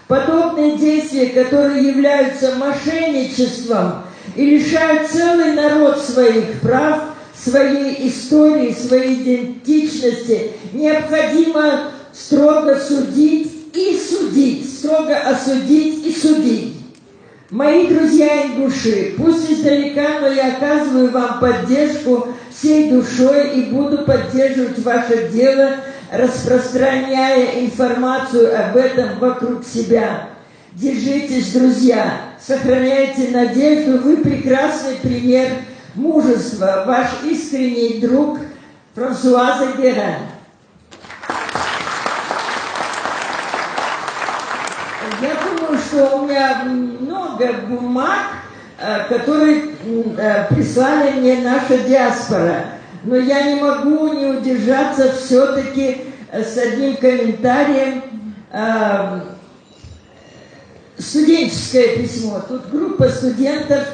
Подобные действия, которые являются мошенничеством и лишают целый народ своих прав, своей истории, своей идентичности, необходимо строго судить и судить, строго осудить и судить. Мои друзья ингуши, пусть издалека, но я оказываю вам поддержку всей душой и буду поддерживать ваше дело, распространяя информацию об этом вокруг себя. Держитесь, друзья, сохраняйте надежду, вы прекрасный пример мужества, ваш искренний друг Франсуаза Геран. Я думаю, что у меня много бумаг, которые прислали мне наша диаспора. Но я не могу не удержаться все-таки с одним комментарием. Студенческое письмо. Тут группа студентов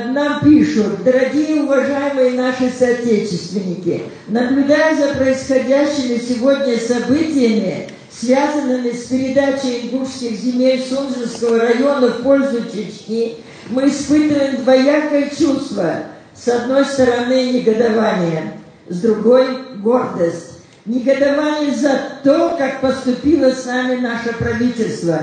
нам пишут: дорогие уважаемые наши соотечественники, наблюдая за происходящими сегодня событиями, связанными с передачей ингушских земель Сунжинского района в пользу Чечни, мы испытываем двоякое чувство. С одной стороны негодование, с другой гордость. Негодование за то, как поступило с нами наше правительство,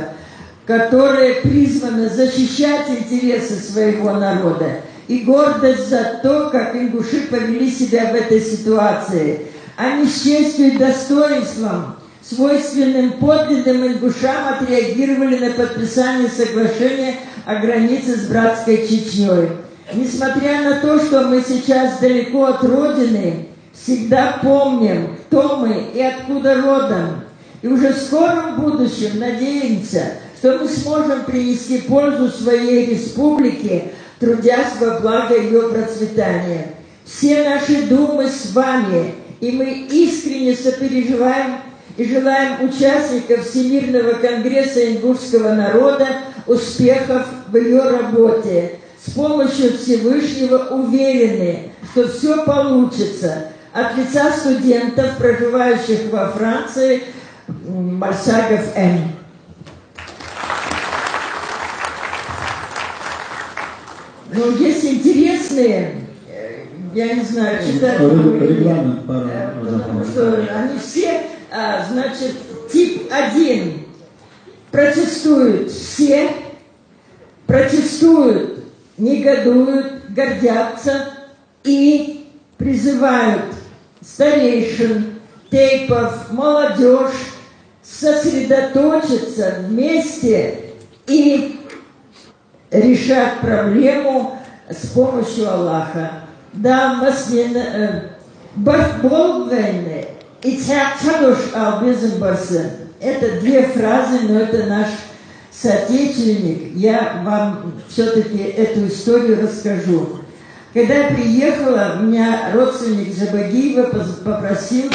которое призвано защищать интересы своего народа, и гордость за то, как ингуши повели себя в этой ситуации. Они с честью и достоинством, свойственным подлинным ингушам, отреагировали на подписание соглашения о границе с братской Чечней. Несмотря на то, что мы сейчас далеко от Родины, всегда помним, кто мы и откуда родом. И уже в скором будущем надеемся, что мы сможем принести пользу своей республике, трудясь во благо ее процветания. Все наши думы с вами, и мы искренне сопереживаем и желаем участникам Всемирного конгресса ингушского народа успехов в ее работе. С помощью Всевышнего уверены, что все получится. От лица студентов, проживающих во Франции, Мальсагов М. Но есть интересные, я не знаю, читать, потому что они все, значит, тип 1 протестуют все, протестуют, негодуют, гордятся и призывают старейшин, тейпов, молодежь сосредоточиться вместе и решать проблему с помощью Аллаха. Да, это две фразы, но это наш соотечественник. Я вам все-таки эту историю расскажу. Когда я приехала, меня родственник Жабагиева попросил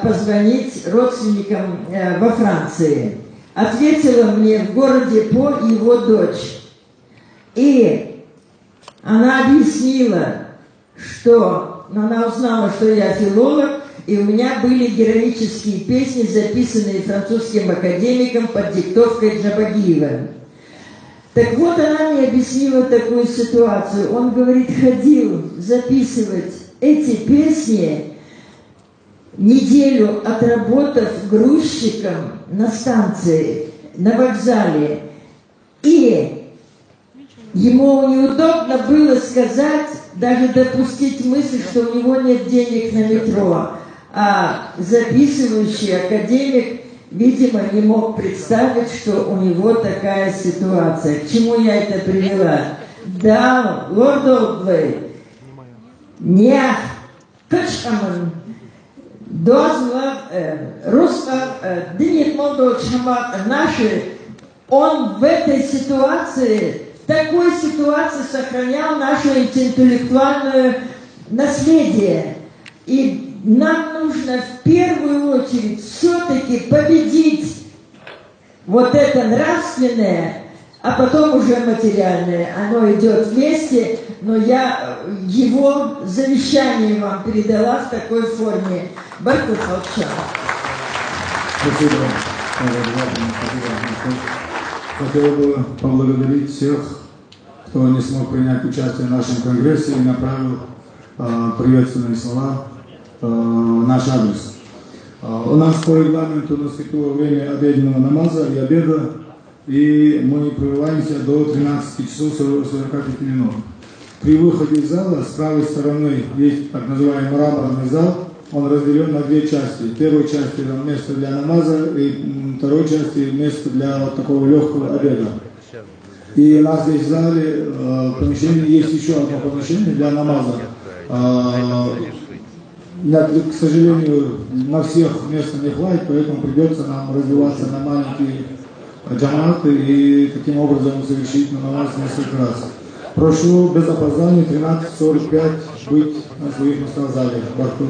позвонить родственникам во Франции. Ответила мне в городе По его дочь. И она объяснила, что она узнала, что я филолог, и у меня были героические песни, записанные французским академиком под диктовкой Жабагиева. Так вот, она мне объяснила такую ситуацию. Он, говорит, ходил записывать эти песни, неделю отработав грузчиком на станции, на вокзале. И ему неудобно было сказать, даже допустить мысль, что у него нет денег на метро. А записывающий академик, видимо, не мог представить, что у него такая ситуация. К чему я это привела? Да, лорд Олдвей, не Качкаман, Дозла, Руска, Динит Молдович Хамат, наши, он в этой ситуации, в такой ситуации сохранял наше интеллектуальное наследие. И нам нужно в первую очередь все-таки победить вот это нравственное, а потом уже материальное. Оно идет вместе, но я его завещание вам передала в такой форме. Баркут Алчан. Спасибо. Хотел бы поблагодарить всех, кто не смог принять участие в нашем конгрессе и направил приветственные слова в наш адрес. У нас по регламенту наступило время обеденного намаза и обеда, и мы прерываемся до 13 часов 45 минут. При выходе из зала с правой стороны есть так называемый мраморный зал. Он разделен на две части. В первой части там место для намаза, и второй части место для вот такого легкого обеда. И у нас здесь в зале помещение, есть еще одно помещение для намаза. К сожалению, на всех места не хватит, поэтому придется нам развиваться на маленькие джаматы и таким образом совершить намаз несколько раз. Прошу без опоздания 13:45 быть на своих местах в зале. Баркут.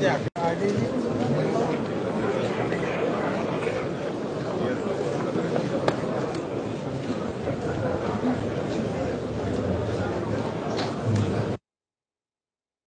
Yeah, I did.